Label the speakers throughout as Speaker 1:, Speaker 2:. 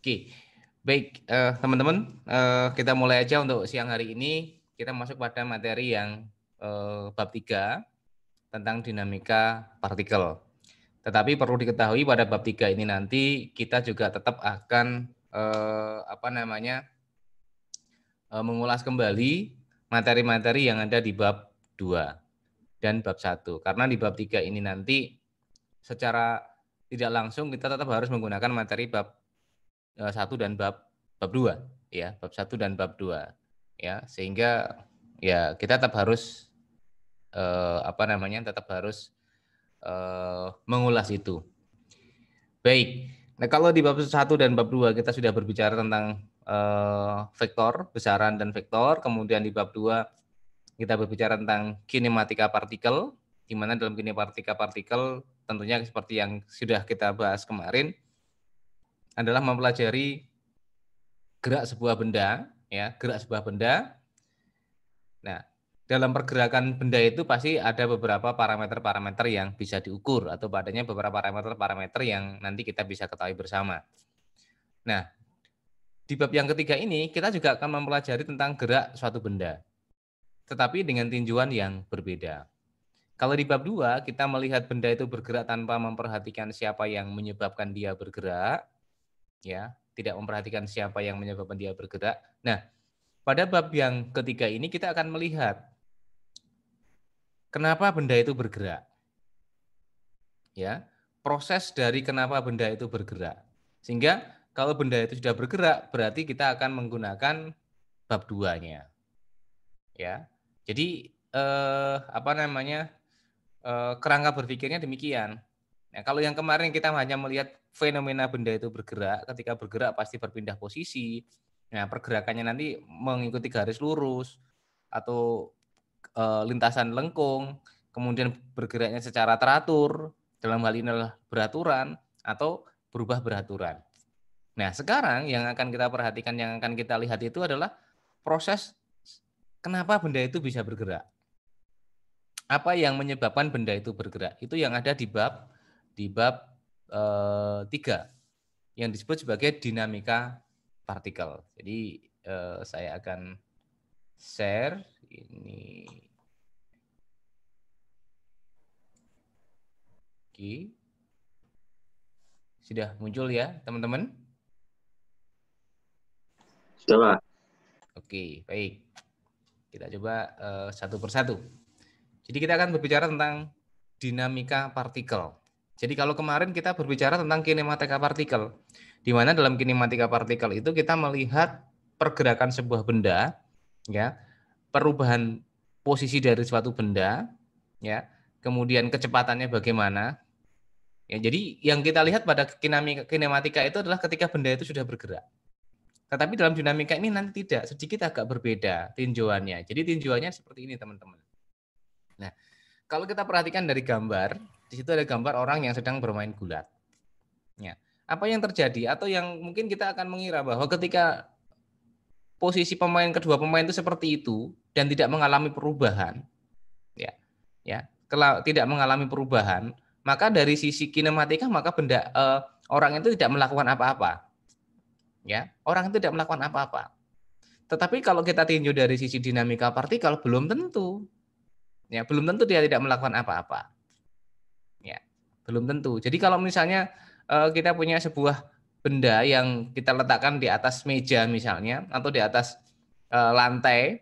Speaker 1: Oke, baik teman-teman, kita mulai aja untuk siang hari ini. Kita masuk pada materi yang bab 3 tentang dinamika partikel. Tetapi perlu diketahui pada bab 3 ini nanti kita juga tetap akan mengulas kembali materi-materi yang ada di bab 2 dan bab 1. Karena di bab 3 ini nanti secara tidak langsung kita tetap harus menggunakan materi bab 1 dan bab 2 ya, bab 1 dan bab 2 ya, sehingga ya kita tetap harus mengulas itu. Baik. Nah, kalau di bab 1 dan bab 2 kita sudah berbicara tentang vektor, besaran dan vektor, kemudian di bab 2 kita berbicara tentang kinematika partikel, di mana dalam kinematika partikel tentunya seperti yang sudah kita bahas kemarin adalah mempelajari gerak sebuah benda, ya, gerak sebuah benda. Nah, dalam pergerakan benda itu pasti ada beberapa parameter-parameter yang bisa diukur atau padanya beberapa parameter-parameter yang nanti kita bisa ketahui bersama. Nah, di bab yang ketiga ini kita juga akan mempelajari tentang gerak suatu benda, tetapi dengan tinjauan yang berbeda. Kalau di bab 2 kita melihat benda itu bergerak tanpa memperhatikan siapa yang menyebabkan dia bergerak, ya, tidak memperhatikan siapa yang menyebabkan dia bergerak. Nah, pada bab yang ketiga ini kita akan melihat kenapa benda itu bergerak. Ya, proses dari kenapa benda itu bergerak. Sehingga kalau benda itu sudah bergerak, berarti kita akan menggunakan bab 2-nya. Ya. Jadi kerangka berpikirnya demikian. Nah, kalau yang kemarin kita hanya melihat fenomena benda itu bergerak, ketika bergerak pasti berpindah posisi. Nah, pergerakannya nanti mengikuti garis lurus atau lintasan lengkung, kemudian bergeraknya secara teratur, dalam hal ini adalah beraturan atau berubah beraturan. Nah, sekarang yang akan kita perhatikan, yang akan kita lihat itu adalah proses kenapa benda itu bisa bergerak. Apa yang menyebabkan benda itu bergerak? Itu yang ada di bab 3 yang disebut sebagai dinamika partikel. Jadi saya akan share ini. Oke. Sudah muncul ya, teman-teman?
Speaker 2: Sudah, Pak.
Speaker 1: Oke, baik. Kita coba satu persatu. Jadi kita akan berbicara tentang dinamika partikel. Jadi kalau kemarin kita berbicara tentang kinematika partikel, di mana dalam kinematika partikel itu kita melihat pergerakan sebuah benda, ya, perubahan posisi dari suatu benda, ya, kemudian kecepatannya bagaimana. Ya, jadi yang kita lihat pada kinematika itu adalah ketika benda itu sudah bergerak. Tetapi dalam dinamika ini nanti tidak, sedikit agak berbeda tinjauannya. Jadi tinjauannya seperti ini, teman-teman. Nah, kalau kita perhatikan dari gambar, di situ ada gambar orang yang sedang bermain gulat. Ya, apa yang terjadi atau yang mungkin kita akan mengira bahwa ketika posisi kedua pemain itu seperti itu dan tidak mengalami perubahan, ya, kalau tidak mengalami perubahan, maka dari sisi kinematika maka orang itu tidak melakukan apa-apa. Ya, orang itu tidak melakukan apa-apa. Tetapi kalau kita tinjau dari sisi dinamika partikel belum tentu. Ya, belum tentu dia tidak melakukan apa-apa. Ya, belum tentu. Jadi kalau misalnya kita punya sebuah benda yang kita letakkan di atas meja misalnya atau di atas lantai,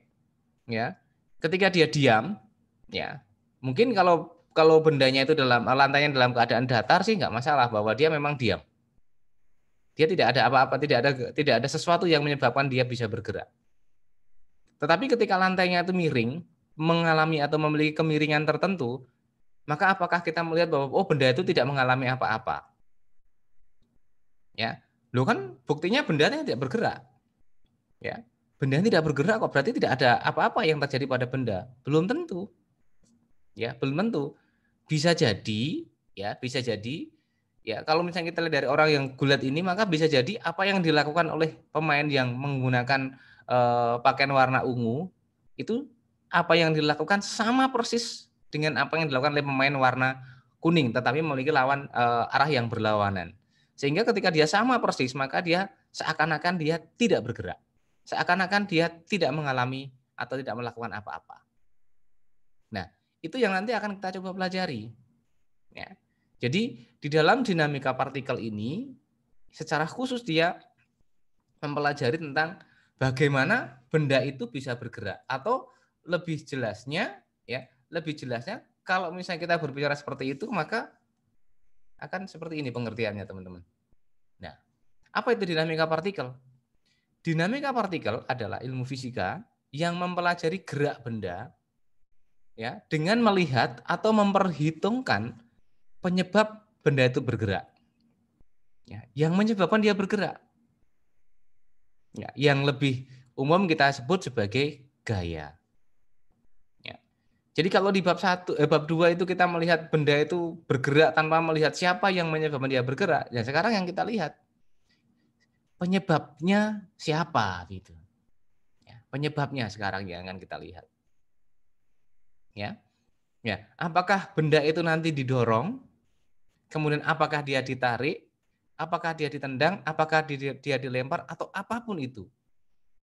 Speaker 1: ya, ketika dia diam, ya, mungkin kalau bendanya itu lantainya dalam keadaan datar sih nggak masalah bahwa dia memang diam. Dia tidak ada apa-apa, tidak ada sesuatu yang menyebabkan dia bisa bergerak. Tetapi ketika lantainya itu miring, mengalami atau memiliki kemiringan tertentu, maka apakah kita melihat bahwa benda itu tidak mengalami apa-apa? Ya, lo kan buktinya bendanya tidak bergerak. Ya, benda tidak bergerak kok berarti tidak ada apa-apa yang terjadi pada benda. Belum tentu. Ya, belum tentu. Bisa jadi, ya, bisa jadi. Ya, kalau misalnya kita lihat dari orang yang gulat ini, maka bisa jadi apa yang dilakukan oleh pemain yang menggunakan pakaian warna ungu itu apa yang dilakukan sama persis dengan apa yang dilakukan oleh pemain warna kuning, tetapi memiliki arah yang berlawanan. Sehingga ketika dia sama persis, maka dia seakan-akan dia tidak bergerak. Seakan-akan dia tidak mengalami atau tidak melakukan apa-apa. Nah, itu yang nanti akan kita coba pelajari. Ya. Jadi di dalam dinamika partikel ini, secara khusus dia mempelajari tentang bagaimana benda itu bisa bergerak, atau lebih jelasnya kalau misalnya kita berbicara seperti itu, maka akan seperti ini pengertiannya, teman-teman. Nah, apa itu dinamika partikel? Dinamika partikel adalah ilmu fisika yang mempelajari gerak benda ya dengan melihat atau memperhitungkan penyebab benda itu bergerak. Ya, yang menyebabkan dia bergerak. Ya, yang lebih umum kita sebut sebagai gaya. Ya. Jadi kalau di bab 2 itu kita melihat benda itu bergerak tanpa melihat siapa yang menyebabkan dia bergerak. Ya sekarang yang kita lihat penyebabnya siapa gitu. Ya, penyebabnya sekarang yang akan kita lihat. Ya. Ya, apakah benda itu nanti didorong? Kemudian apakah dia ditarik? Apakah dia ditendang? Apakah dia dilempar atau apapun itu?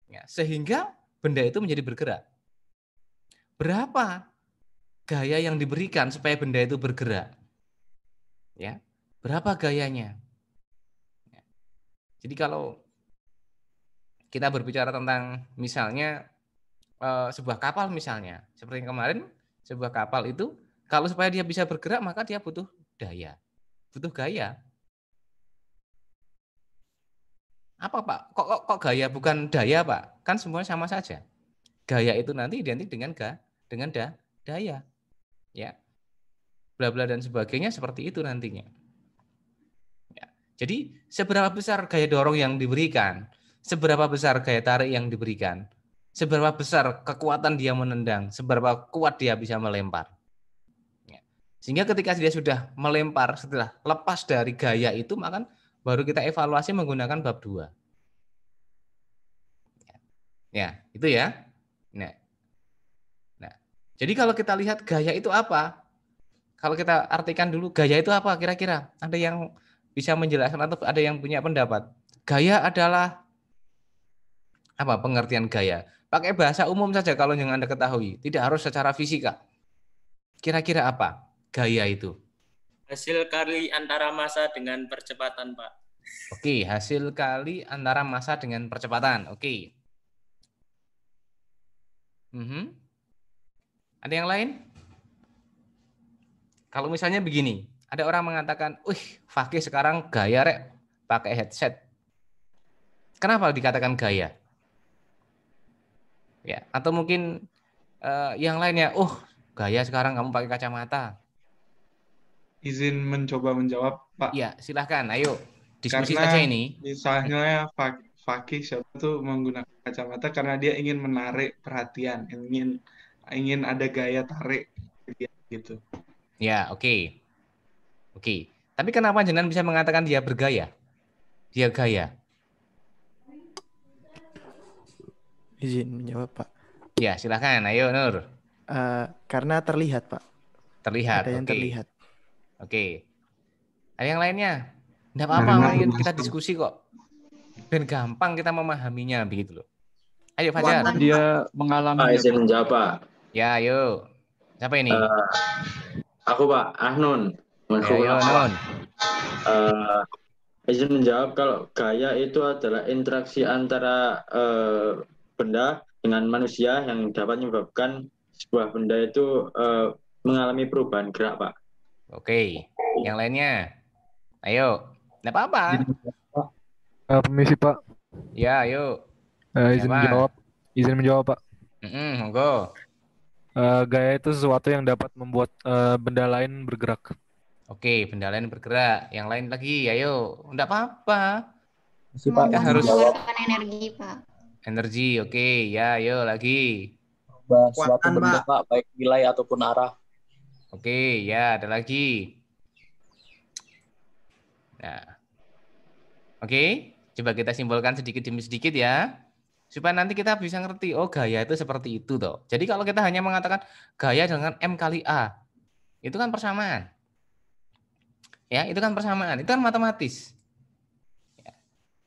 Speaker 1: Ya, sehingga benda itu menjadi bergerak. Berapa gaya yang diberikan supaya benda itu bergerak? Ya, berapa gayanya? Ya. Jadi kalau kita berbicara tentang misalnya sebuah kapal misalnya, seperti yang kemarin, sebuah kapal itu kalau supaya dia bisa bergerak maka dia butuh daya, butuh gaya. Apa Pak? Kok gaya bukan daya Pak? Kan semuanya sama saja. Gaya itu nanti identik dengan daya, ya, bla bla dan sebagainya seperti itu nantinya. Ya. Jadi seberapa besar gaya dorong yang diberikan, seberapa besar gaya tarik yang diberikan, seberapa besar kekuatan dia menendang, seberapa kuat dia bisa melempar. Ya. Sehingga ketika dia sudah melempar setelah lepas dari gaya itu, maka baru kita evaluasi menggunakan bab 2. Ya, itu ya. Nah, jadi kalau kita lihat gaya itu apa? Kalau kita artikan dulu gaya itu apa kira-kira? Ada yang bisa menjelaskan atau ada yang punya pendapat? Gaya adalah apa pengertian gaya? Pakai bahasa umum saja kalau yang Anda ketahui, tidak harus secara fisika. Kira-kira apa gaya itu?
Speaker 2: Hasil kali antara massa dengan percepatan, Pak.
Speaker 1: Oke, hasil kali antara massa dengan percepatan. Oke. Ada yang lain? Kalau misalnya begini, ada orang mengatakan, Fakih sekarang gaya rek, pakai headset. Kenapa dikatakan gaya? Ya, atau mungkin yang lainnya, gaya sekarang kamu pakai kacamata.
Speaker 3: Izin mencoba menjawab, Pak.
Speaker 1: Iya, silahkan, ayo diskusi
Speaker 3: Karena
Speaker 1: saja ini.
Speaker 3: misalnya Fakih siapa tuh menggunakan kacamata karena dia ingin menarik perhatian, ingin ada gaya tarik dia gitu.
Speaker 1: Ya, oke. Tapi kenapa jenengan bisa mengatakan dia bergaya? Dia gaya.
Speaker 4: Izin menjawab, Pak.
Speaker 1: Ya, silahkan, ayo Nur.
Speaker 4: Karena terlihat, Pak.
Speaker 1: Terlihat,
Speaker 4: Ada yang terlihat.
Speaker 1: Oke. Ada yang lainnya? Tidak apa-apa, kita diskusi kok. Ben gampang kita memahaminya begitu loh. Ayo Fajar.
Speaker 5: Dia mengalami.
Speaker 6: Pak, izin menjawab, Pak.
Speaker 1: Ya, ayo. Siapa ini?
Speaker 6: Aku, Pak, Ahnun.
Speaker 1: Ya, ayo, Nun.
Speaker 6: Izin menjawab kalau gaya itu adalah interaksi antara benda dengan manusia yang dapat menyebabkan sebuah benda itu mengalami perubahan gerak, Pak.
Speaker 1: Oke. Yang lainnya? Ayo. Tidak apa-apa.
Speaker 5: Permisi, Pak.
Speaker 1: Ya, ayo.
Speaker 5: Izin menjawab, Pak.
Speaker 1: Monggo.
Speaker 5: Gaya itu sesuatu yang dapat membuat benda lain bergerak.
Speaker 1: Oke, benda lain bergerak. Yang lain lagi, ayo. Enggak apa-apa.
Speaker 7: Kita harus
Speaker 8: mengeluarkan energi, Pak.
Speaker 1: Energi, oke. Ya, ayo lagi.
Speaker 7: suatu benda, Pak, baik nilai ataupun arah.
Speaker 1: Oke, ya, ada lagi. Nah. Oke, coba kita simpulkan sedikit demi sedikit ya. Supaya nanti kita bisa ngerti, gaya itu seperti itu toh. Jadi kalau kita hanya mengatakan gaya dengan M kali A, itu kan persamaan. Ya, itu kan persamaan, itu kan matematis.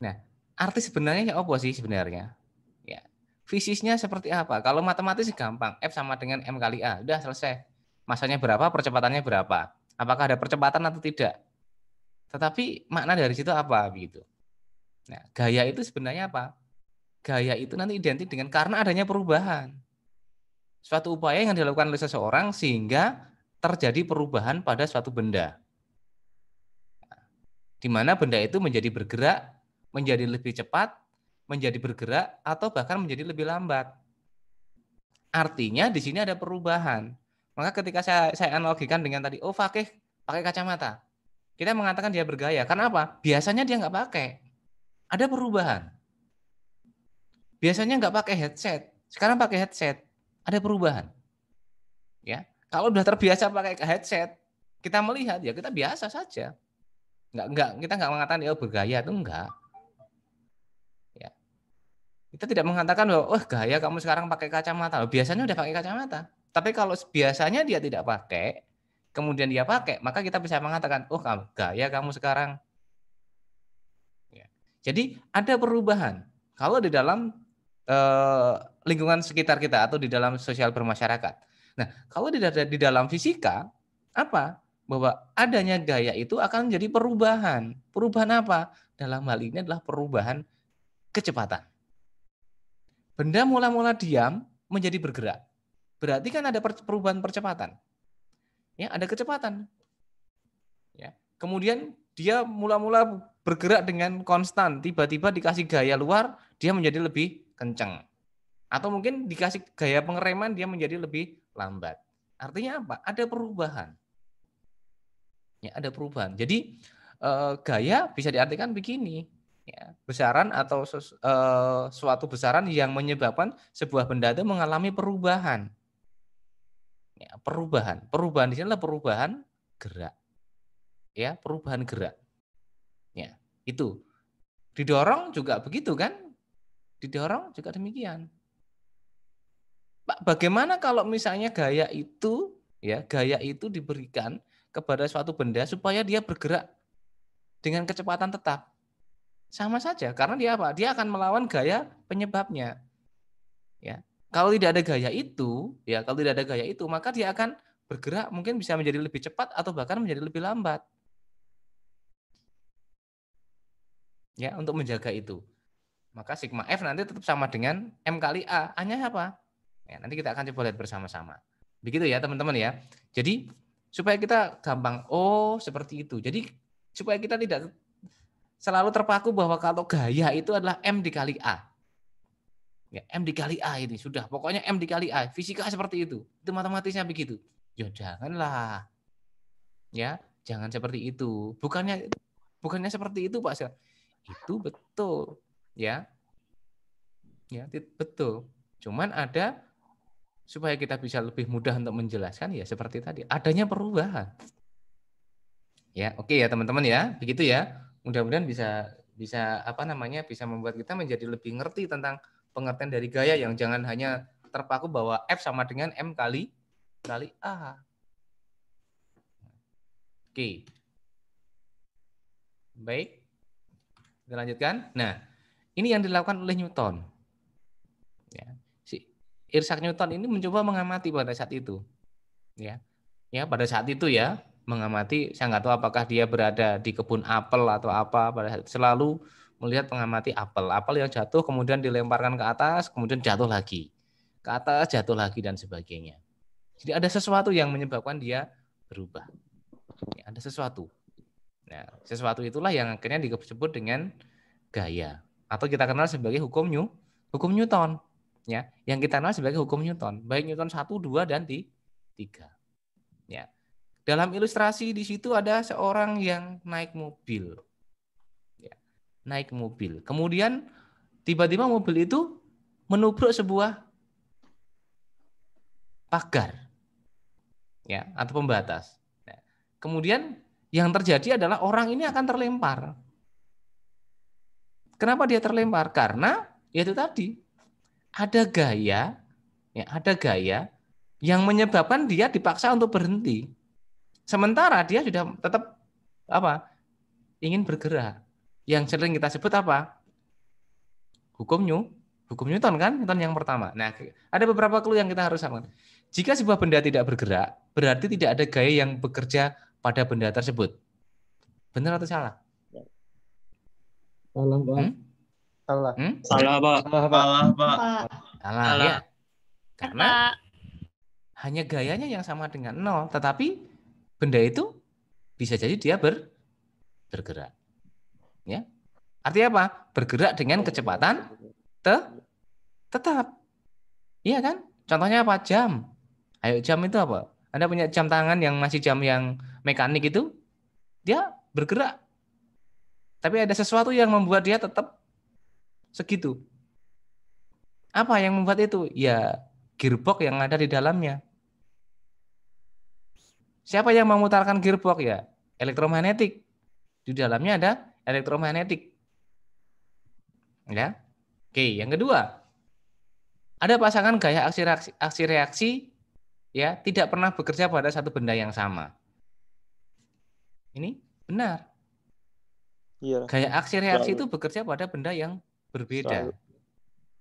Speaker 1: Nah, arti sebenarnya apa sih sebenarnya? Ya, fisisnya seperti apa? Kalau matematis gampang, F sama dengan M kali A, udah selesai. Masanya berapa, percepatannya berapa? Apakah ada percepatan atau tidak? Tetapi makna dari situ apa begitu? Nah, gaya itu sebenarnya apa? Gaya itu nanti identik dengan karena adanya perubahan. Suatu upaya yang dilakukan oleh seseorang sehingga terjadi perubahan pada suatu benda. Di mana benda itu menjadi bergerak, menjadi lebih cepat, menjadi bergerak, atau bahkan menjadi lebih lambat. Artinya di sini ada perubahan. Maka ketika saya analogikan dengan tadi, oh Fakih pakai kacamata. Kita mengatakan dia bergaya. Karena apa? Biasanya dia nggak pakai. Ada perubahan. Biasanya nggak pakai headset. Sekarang pakai headset. Ada perubahan. Ya, kalau udah terbiasa pakai headset, kita melihat ya kita biasa saja. Kita nggak mengatakan dia bergaya itu enggak. Ya. Kita tidak mengatakan bahwa oh gaya kamu sekarang pakai kacamata. Biasanya udah pakai kacamata. Tapi kalau biasanya dia tidak pakai, kemudian dia pakai, maka kita bisa mengatakan, oh gaya kamu sekarang. Ya. Jadi ada perubahan. Kalau di dalam lingkungan sekitar kita atau di dalam sosial bermasyarakat. Nah, kalau di dalam fisika, apa? Bahwa adanya gaya itu akan menjadi perubahan. Perubahan apa? Dalam hal ini adalah perubahan kecepatan. Benda mula-mula diam menjadi bergerak. Berarti kan ada perubahan percepatan. Ya, ada kecepatan. Ya. Kemudian dia mula-mula bergerak dengan konstan, tiba-tiba dikasih gaya luar, dia menjadi lebih kencang. Atau mungkin dikasih gaya pengereman, dia menjadi lebih lambat. Artinya apa? Ada perubahan. Ya, ada perubahan. Jadi gaya bisa diartikan begini. Ya, besaran atau suatu besaran yang menyebabkan sebuah benda itu mengalami perubahan. Ya, perubahan di sini adalah perubahan gerak. Ya, perubahan gerak. Ya, itu. Didorong juga begitu kan? Didorong juga demikian. Pak, bagaimana kalau misalnya gaya itu diberikan kepada suatu benda supaya dia bergerak dengan kecepatan tetap? Sama saja, karena dia apa? Dia akan melawan gaya penyebabnya. Ya. Kalau tidak ada gaya itu, maka dia akan bergerak mungkin bisa menjadi lebih cepat atau bahkan menjadi lebih lambat. Ya, untuk menjaga itu. Maka sigma F nanti tetap sama dengan M kali A. A-nya apa? Ya, nanti kita akan coba lihat bersama-sama. Begitu ya, teman-teman ya. Jadi, supaya kita gampang, oh seperti itu. Jadi, supaya kita tidak selalu terpaku bahwa kalau gaya itu adalah M dikali A. Ya, M dikali A ini sudah, pokoknya M dikali A. Fisika seperti itu. Itu matematisnya begitu. Ya janganlah. Ya, jangan seperti itu. Bukannya seperti itu, Pak. Itu betul. Ya. Ya, betul. Cuman ada supaya kita bisa lebih mudah untuk menjelaskan ya seperti tadi, adanya perubahan. Ya, oke ya teman-teman ya. Begitu ya. Mudah-mudahan bisa bisa membuat kita menjadi lebih ngerti tentang pengertian dari gaya yang jangan hanya terpaku bahwa F sama dengan M kali A. Oke. Baik. Kita lanjutkan. Nah, ini yang dilakukan oleh Newton. Ya. Si Isaac Newton ini mencoba mengamati pada saat itu. Ya. Ya, pada saat itu ya, mengamati, saya nggak tahu apakah dia berada di kebun apel atau apa, pada saat selalu melihat mengamati apel yang jatuh kemudian dilemparkan ke atas, kemudian jatuh lagi. Ke atas, jatuh lagi dan sebagainya. Jadi ada sesuatu yang menyebabkan dia berubah. Ya, ada sesuatu. Nah, sesuatu itulah yang akhirnya disebut dengan gaya atau kita kenal sebagai hukum Newton. Ya, yang kita kenal sebagai hukum Newton, baik Newton 1, 2 dan 3. Ya. Dalam ilustrasi di situ ada seorang yang naik mobil. Ya, naik mobil. Kemudian tiba-tiba mobil itu menubruk sebuah pagar. Ya, atau pembatas. Nah, kemudian yang terjadi adalah orang ini akan terlempar. Kenapa dia terlempar? Karena yaitu tadi ada gaya yang menyebabkan dia dipaksa untuk berhenti. Sementara dia sudah tetap ingin bergerak. Yang sering kita sebut apa? Hukum Newton kan, Newton yang pertama. Nah, ada beberapa clue yang kita harus samakan. Jika sebuah benda tidak bergerak, berarti tidak ada gaya yang bekerja pada benda tersebut. Benar atau salah?
Speaker 8: Salah, Pak.
Speaker 4: Salah.
Speaker 2: Salah, Pak.
Speaker 3: Salah, Pak.
Speaker 1: Salah
Speaker 2: Salah.
Speaker 1: ya. Karena hanya gayanya yang sama dengan 0, tetapi benda itu bisa jadi dia bergerak. Ya. Artinya apa? Bergerak dengan kecepatan tetap. Iya kan? Contohnya apa? Jam. Ayo, jam itu apa? Anda punya jam tangan yang masih jam yang mekanik itu, dia bergerak. Tapi ada sesuatu yang membuat dia tetap segitu. Apa yang membuat itu? Ya, gearbox yang ada di dalamnya. Siapa yang memutarkan gearbox ya? Elektromagnetik. Di dalamnya ada elektromagnetik. Ya. Oke, yang kedua. Ada pasangan gaya aksi reaksi ya, tidak pernah bekerja pada satu benda yang sama. Ini benar.
Speaker 8: Iya.
Speaker 1: Gaya aksi reaksi itu bekerja pada benda yang berbeda.
Speaker 8: Selalu.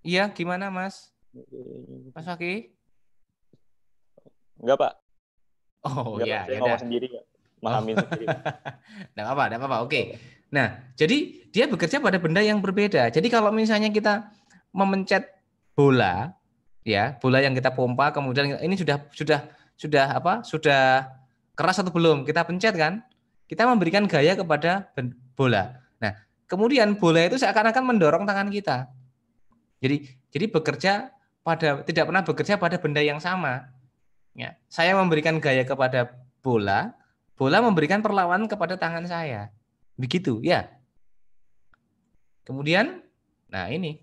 Speaker 1: Iya, gimana Mas? Mas Fakih?
Speaker 8: Enggak, Pak.
Speaker 1: Oh
Speaker 8: Enggak,
Speaker 1: ya,
Speaker 8: Pak. Saya
Speaker 1: ya
Speaker 8: ngomong
Speaker 1: udah.
Speaker 8: sendiri, Pak. Mahamin sendiri.
Speaker 1: Nggak apa-apa. Oke. Nah, jadi dia bekerja pada benda yang berbeda. Jadi kalau misalnya kita memencet bola, ya, bola yang kita pompa, kemudian ini sudah keras atau belum? Kita pencet kan? Kita memberikan gaya kepada bola. Nah, kemudian bola itu seakan-akan mendorong tangan kita. Jadi bekerja tidak pernah bekerja pada benda yang sama. Ya, saya memberikan gaya kepada bola memberikan perlawanan kepada tangan saya. Begitu, ya. Kemudian, nah ini,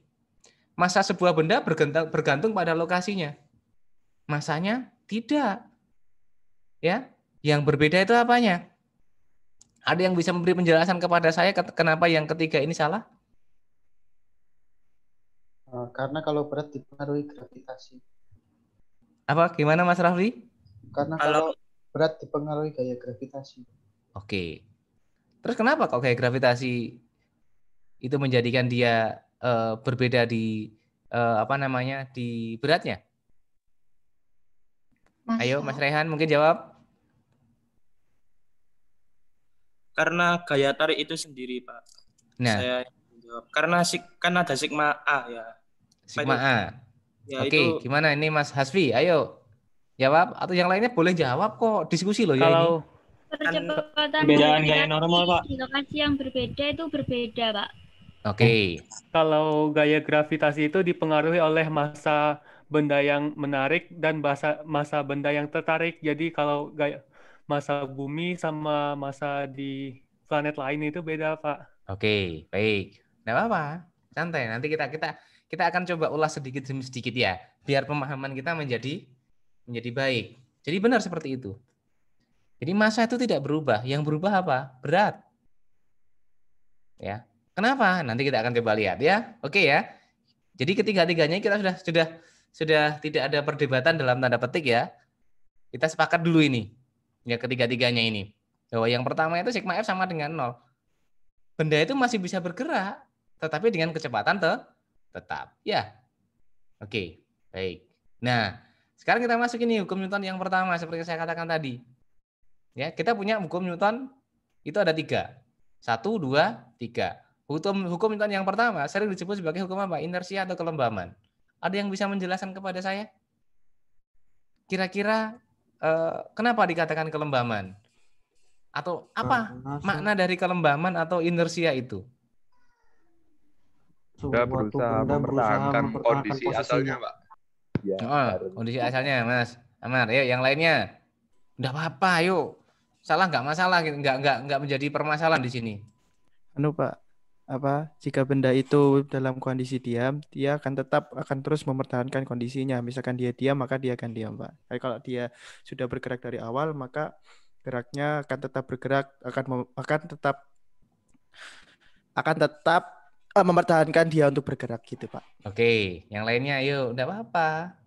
Speaker 1: massa sebuah benda bergantung pada lokasinya. Massanya tidak. Ya, yang berbeda itu apanya? Ada yang bisa memberi penjelasan kepada saya kenapa yang ketiga ini salah?
Speaker 9: Karena kalau berat dipengaruhi gravitasi.
Speaker 1: Apa? Gimana Mas Rafli?
Speaker 9: Karena kalau berat dipengaruhi gaya gravitasi.
Speaker 1: Oke. Terus kenapa kok gaya gravitasi itu menjadikan dia berbeda di di beratnya? Ayo Mas Rehan mungkin jawab.
Speaker 2: Karena gaya tarik itu sendiri, Pak.
Speaker 1: Nah,
Speaker 2: saya jawab. Karena kan ada sigma A ya.
Speaker 1: Sigma A.
Speaker 2: Ya,
Speaker 1: Oke,
Speaker 2: itu...
Speaker 1: gimana ini Mas Hasfi? Ayo jawab, atau yang lainnya boleh jawab kok, diskusi loh ya ini.
Speaker 10: Percepatan
Speaker 2: perbedaan gaya normal, Pak.
Speaker 10: di lokasi yang berbeda itu berbeda, Pak.
Speaker 1: Oke.
Speaker 11: Kalau gaya gravitasi itu dipengaruhi oleh massa benda yang menarik dan massa benda yang tertarik. Jadi kalau gaya massa bumi sama massa di planet lain itu beda, Pak.
Speaker 1: Oke, baik. Nggak apa-apa, santai. Nanti kita akan coba ulas sedikit demi sedikit ya, biar pemahaman kita menjadi baik. Jadi benar seperti itu. Jadi massa itu tidak berubah. Yang berubah apa? Berat. Ya. Kenapa? Nanti kita akan coba lihat ya. Oke ya. Jadi ketiga-tiganya kita sudah tidak ada perdebatan dalam tanda petik ya. Kita sepakat dulu ini. Ya, ketiga-tiganya ini. Bahwa yang pertama itu sigma F sama dengan 0. Benda itu masih bisa bergerak, tetapi dengan kecepatan tetap. Ya. Oke, baik. Nah, sekarang kita masuk ini hukum Newton yang pertama seperti yang saya katakan tadi. Ya, kita punya hukum Newton itu ada 3. 1, 2, 3. Hukum Newton yang pertama sering disebut sebagai hukum apa? Inersia atau kelembaman. Ada yang bisa menjelaskan kepada saya? Kira-kira kenapa dikatakan kelembaman? Atau apa makna dari kelembaman atau inersia itu?
Speaker 12: Sudah berusaha mempertahankan kondisi asalnya, Pak.
Speaker 1: Ya, kondisi asalnya, Mas Amar. Ayo, yang lainnya. Enggak apa-apa, yuk. Salah nggak masalah, nggak menjadi permasalahan di sini.
Speaker 4: Pak, jika benda itu dalam kondisi diam, dia akan terus mempertahankan kondisinya. Misalkan dia diam, maka dia akan diam, Pak. Tapi kalau dia sudah bergerak dari awal, maka geraknya akan tetap bergerak, akan tetap mempertahankan dia untuk bergerak gitu, Pak.
Speaker 1: Oke, yang lainnya ayo, enggak apa-apa.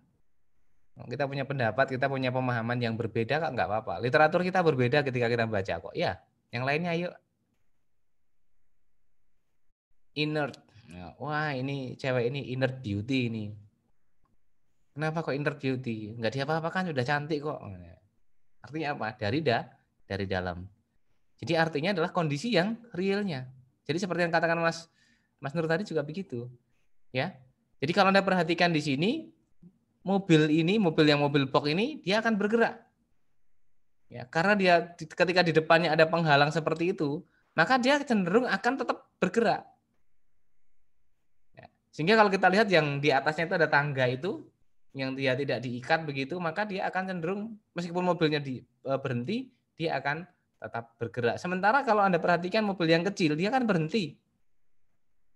Speaker 1: Kita punya pendapat, kita punya pemahaman yang berbeda kok enggak apa-apa. Literatur kita berbeda ketika kita baca kok. Ya, yang lainnya ayo. Inert. Nah, wah ini cewek ini inner beauty ini. Kenapa kok inner beauty? Nggak diapa-apakan, sudah cantik kok. Artinya apa? Dari dalam. Jadi artinya adalah kondisi yang realnya. Jadi seperti yang katakan Mas Nur tadi juga begitu. Ya. Jadi kalau Anda perhatikan di sini, mobil box ini dia akan bergerak. Ya, karena dia ketika di depannya ada penghalang seperti itu, maka dia cenderung akan tetap bergerak. Ya, sehingga kalau kita lihat yang di atasnya itu ada tangga itu, yang dia tidak diikat begitu, maka dia akan cenderung meskipun mobilnya berhenti, dia akan tetap bergerak. Sementara kalau Anda perhatikan mobil yang kecil, dia kan berhenti.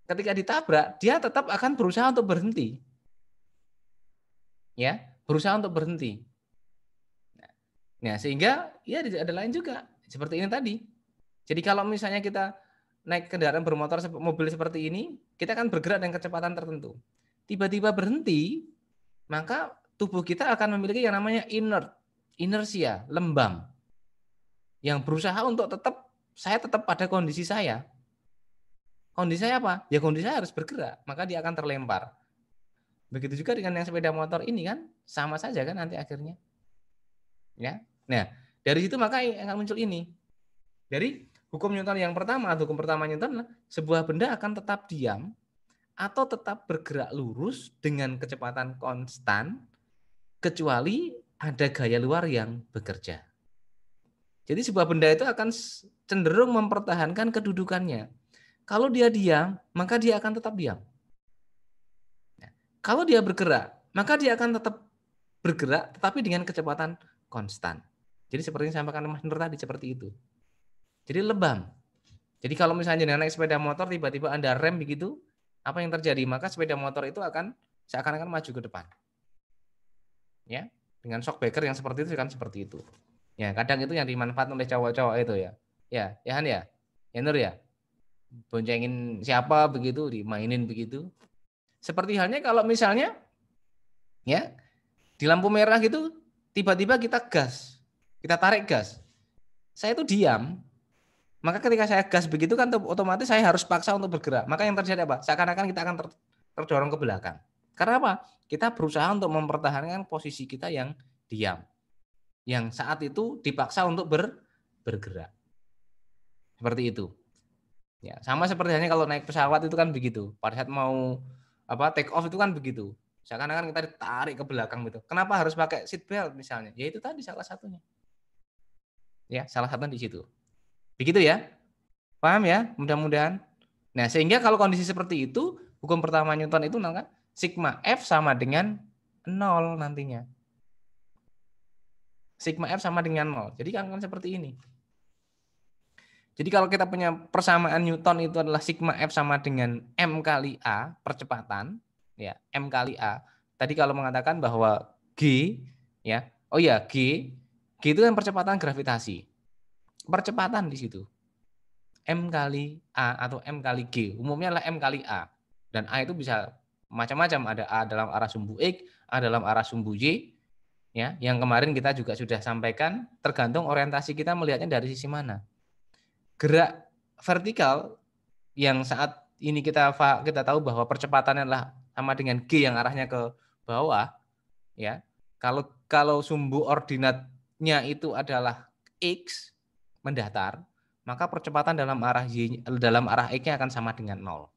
Speaker 1: Ketika ditabrak, dia tetap akan berusaha untuk berhenti. Ya, berusaha untuk berhenti. Nah, sehingga ya ada lain juga seperti ini tadi. Jadi kalau misalnya kita naik kendaraan bermotor mobil seperti ini, kita akan bergerak dengan kecepatan tertentu. Tiba-tiba berhenti, maka tubuh kita akan memiliki yang namanya inersia, lembam. Yang berusaha untuk saya tetap pada kondisi saya. Kondisi saya apa? Ya kondisi saya harus bergerak, maka dia akan terlempar. Begitu juga dengan yang sepeda motor ini kan, sama saja kan nanti akhirnya. Ya. Nah, dari situ maka akan muncul ini. Dari hukum Newton yang pertama, hukum pertama Newton adalah sebuah benda akan tetap diam atau tetap bergerak lurus dengan kecepatan konstan kecuali ada gaya luar yang bekerja. Jadi sebuah benda itu akan cenderung mempertahankan kedudukannya. Kalau dia diam, maka dia akan tetap diam. Nah, kalau dia bergerak, maka dia akan tetap bergerak tetapi dengan kecepatan konstan. Jadi seperti yang disampaikan Mas Nur tadi seperti itu. Jadi lebam. Jadi kalau misalnya naik sepeda motor tiba-tiba Anda rem begitu, apa yang terjadi? Maka sepeda motor itu akan seakan-akan maju ke depan. Ya, dengan shock breaker yang seperti itu kan seperti itu. Ya, kadang itu yang dimanfaatkan oleh cowok-cowok itu ya. Ya Han ya. Ya Nur ya. Boncengin siapa begitu, dimainin begitu. Seperti halnya kalau misalnya ya, di lampu merah gitu tiba-tiba kita gas. Kita tarik gas. Saya itu diam. Maka ketika saya gas begitu kan otomatis saya harus paksa untuk bergerak. Maka yang terjadi apa? Seakan-akan kita akan terdorong ke belakang. Karena apa? Kita berusaha untuk mempertahankan posisi kita yang diam. Yang saat itu dipaksa untuk bergerak. Seperti itu. Ya, sama seperti halnya kalau naik pesawat itu kan begitu. Pada saat mau take off itu kan begitu. Seakan-akan kita ditarik ke belakang gitu. Kenapa harus pakai seat belt misalnya? Ya itu tadi salah satunya. Ya, salah satunya di situ. Begitu ya. Paham ya? Mudah-mudahan. Nah, sehingga kalau kondisi seperti itu, hukum pertama Newton itu namanya sigma F sama dengan 0 nantinya. Sigma F sama dengan 0. Jadi kan seperti ini. Jadi kalau kita punya persamaan Newton itu adalah sigma F sama dengan M kali A, percepatan. Ya, M kali A. Tadi kalau mengatakan bahwa G, ya, G itu kan percepatan gravitasi. Percepatan di situ. M kali A atau M kali G. Umumnya adalah M kali A. Dan A itu bisa macam-macam. Ada A dalam arah sumbu X, A dalam arah sumbu Y. Ya, yang kemarin kita juga sudah sampaikan, tergantung orientasi kita melihatnya dari sisi mana. Gerak vertikal yang saat ini kita tahu bahwa percepatannya adalah sama dengan G yang arahnya ke bawah. Ya, kalau sumbu ordinatnya itu adalah X, mendatar, maka percepatan dalam arah X-nya akan sama dengan 0.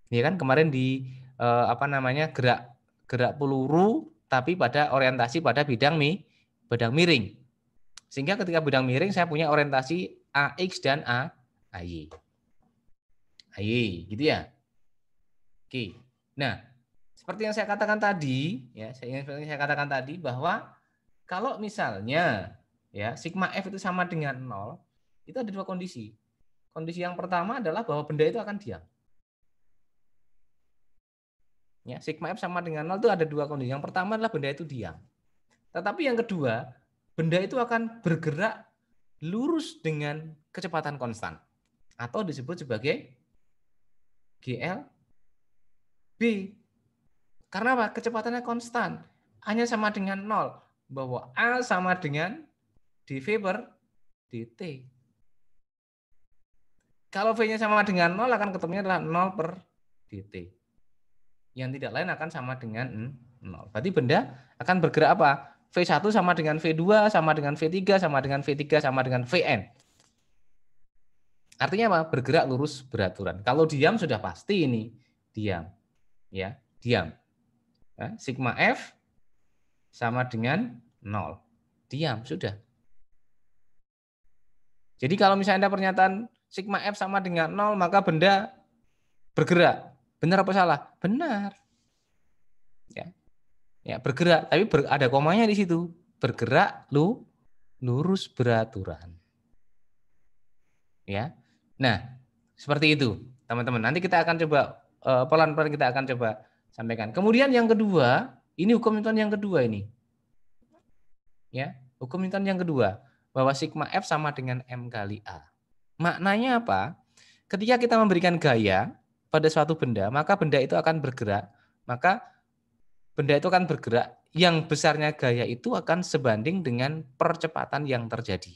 Speaker 1: Ya kan kemarin di gerak peluru tapi pada orientasi pada bidang miring. Sehingga ketika bidang miring saya punya orientasi AX dan AY. AY gitu ya. Oke. Nah, seperti yang saya katakan tadi, bahwa kalau misalnya ya, sigma F itu sama dengan 0, itu ada dua kondisi. Kondisi yang pertama adalah bahwa benda itu akan diam. Ya, sigma F sama dengan 0 itu ada dua kondisi. Yang pertama adalah benda itu diam. Tetapi yang kedua, benda itu akan bergerak lurus dengan kecepatan konstan. Atau disebut sebagai GLB. Karena apa? Kecepatannya konstan. Hanya sama dengan 0. Bahwa A sama dengan dV per dt. Kalau V-nya sama dengan 0 akan ketemunya adalah 0 per dt. Yang tidak lain akan sama dengan 0. Berarti benda akan bergerak apa? V1 sama dengan V2, sama dengan V3, sama dengan V3, sama dengan Vn. Artinya apa? Bergerak lurus beraturan. Kalau diam sudah pasti ini. Diam. Ya, diam. Ya, sigma F sama dengan 0. Diam, sudah. Jadi kalau misalnya ada pernyataan sigma F sama dengan 0, maka benda bergerak. Benar apa salah? Benar. Ya, bergerak, tapi ada komanya di situ. Bergerak lurus beraturan. Ya. Nah, seperti itu, teman-teman. Nanti kita akan coba pelan-pelan kita akan coba sampaikan. Kemudian yang kedua, ini hukum Newton yang kedua ini. Ya, hukum Newton yang kedua, bahwa sigma F sama dengan M kali A. Maknanya apa? Ketika kita memberikan gaya pada suatu benda, maka benda itu akan bergerak. Maka benda itu akan bergerak, yang besarnya gaya itu akan sebanding dengan percepatan yang terjadi.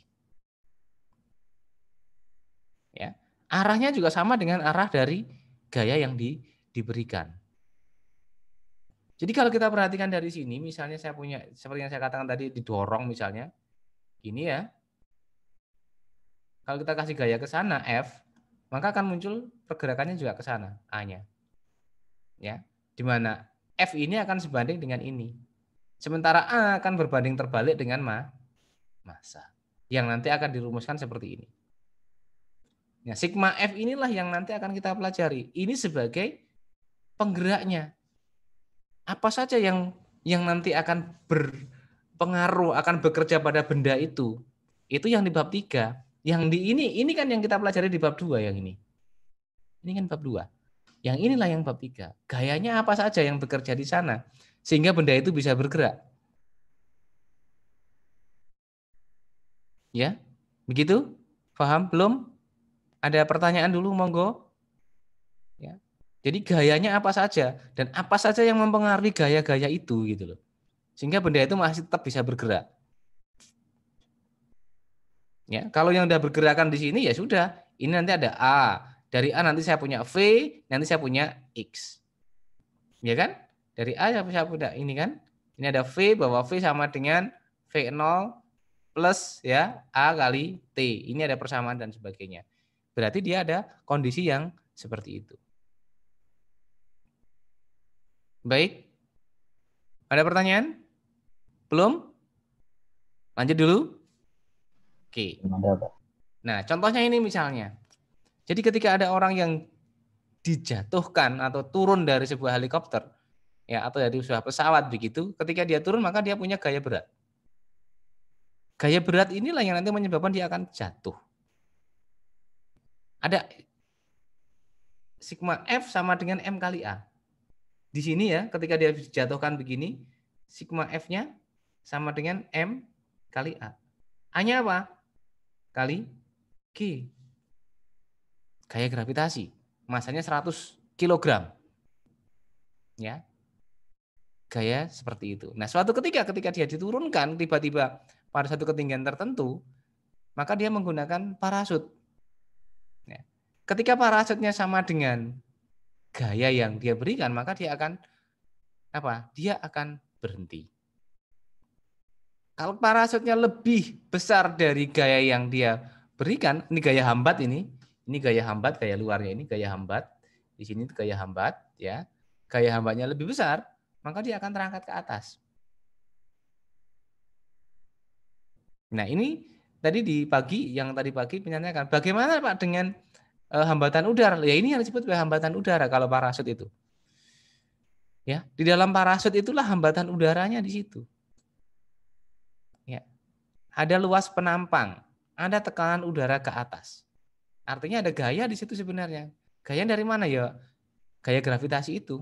Speaker 1: Ya, arahnya juga sama dengan arah dari gaya yang diberikan. Jadi kalau kita perhatikan dari sini, misalnya saya punya, seperti yang saya katakan tadi, didorong misalnya, ini ya, kalau kita kasih gaya ke sana, F, maka akan muncul pergerakannya juga ke sana, A-nya. Ya, di mana F ini akan sebanding dengan ini. Sementara A akan berbanding terbalik dengan massa. Yang nanti akan dirumuskan seperti ini. Nah, sigma F inilah yang nanti akan kita pelajari. Ini sebagai penggeraknya. Apa saja yang nanti akan berpengaruh, akan bekerja pada benda itu. Itu yang di bab 3. Yang di ini kan yang kita pelajari di bab 2 yang ini. Ini kan bab 2. Yang inilah yang bab 3. Gayanya apa saja yang bekerja di sana sehingga benda itu bisa bergerak. Ya, begitu? Paham belum? Ada pertanyaan dulu, monggo. Ya. Jadi gayanya apa saja dan apa saja yang mempengaruhi gaya-gaya itu gitu loh. Sehingga benda itu masih tetap bisa bergerak. Ya, kalau yang udah bergerakan di sini ya sudah, ini nanti ada A. Dari A nanti saya punya V, nanti saya punya X. Ya kan? Dari A saya punya ini kan. Ini ada V, bahwa V sama dengan V0 plus ya A kali T. Ini ada persamaan dan sebagainya. Berarti dia ada kondisi yang seperti itu. Baik. Ada pertanyaan? Belum? Lanjut dulu? Oke. Nah, contohnya ini misalnya. Jadi ketika ada orang yang dijatuhkan atau turun dari sebuah helikopter, ya atau dari sebuah pesawat begitu, ketika dia turun maka dia punya gaya berat. Gaya berat inilah yang nanti menyebabkan dia akan jatuh. Ada sigma F sama dengan M kali A. Di sini ya, ketika dia dijatuhkan begini, sigma F-nya sama dengan M kali A. A-nya apa? Kali G. Gaya gravitasi. Masanya 100 kg. Ya. Gaya seperti itu. Nah, suatu ketika dia diturunkan tiba-tiba pada satu ketinggian tertentu, maka dia menggunakan parasut. Ya. Ketika parasutnya sama dengan gaya yang dia berikan, maka dia akan apa? Dia akan berhenti. Kalau parasutnya lebih besar dari gaya yang dia berikan, ini gaya hambat ini gaya hambat, gaya luarnya ini gaya hambat, di sini gaya hambat, ya. Gaya hambatnya lebih besar, maka dia akan terangkat ke atas. Nah, ini tadi yang tadi pagi menanyakan, bagaimana Pak dengan hambatan udara? Ya ini yang disebut sebagai hambatan udara kalau parasut itu. Ya, di dalam parasut itulah hambatan udaranya di situ. Ya. Ada luas penampang, ada tekanan udara ke atas. Artinya ada gaya di situ sebenarnya. Gaya dari mana ya? Gaya gravitasi itu.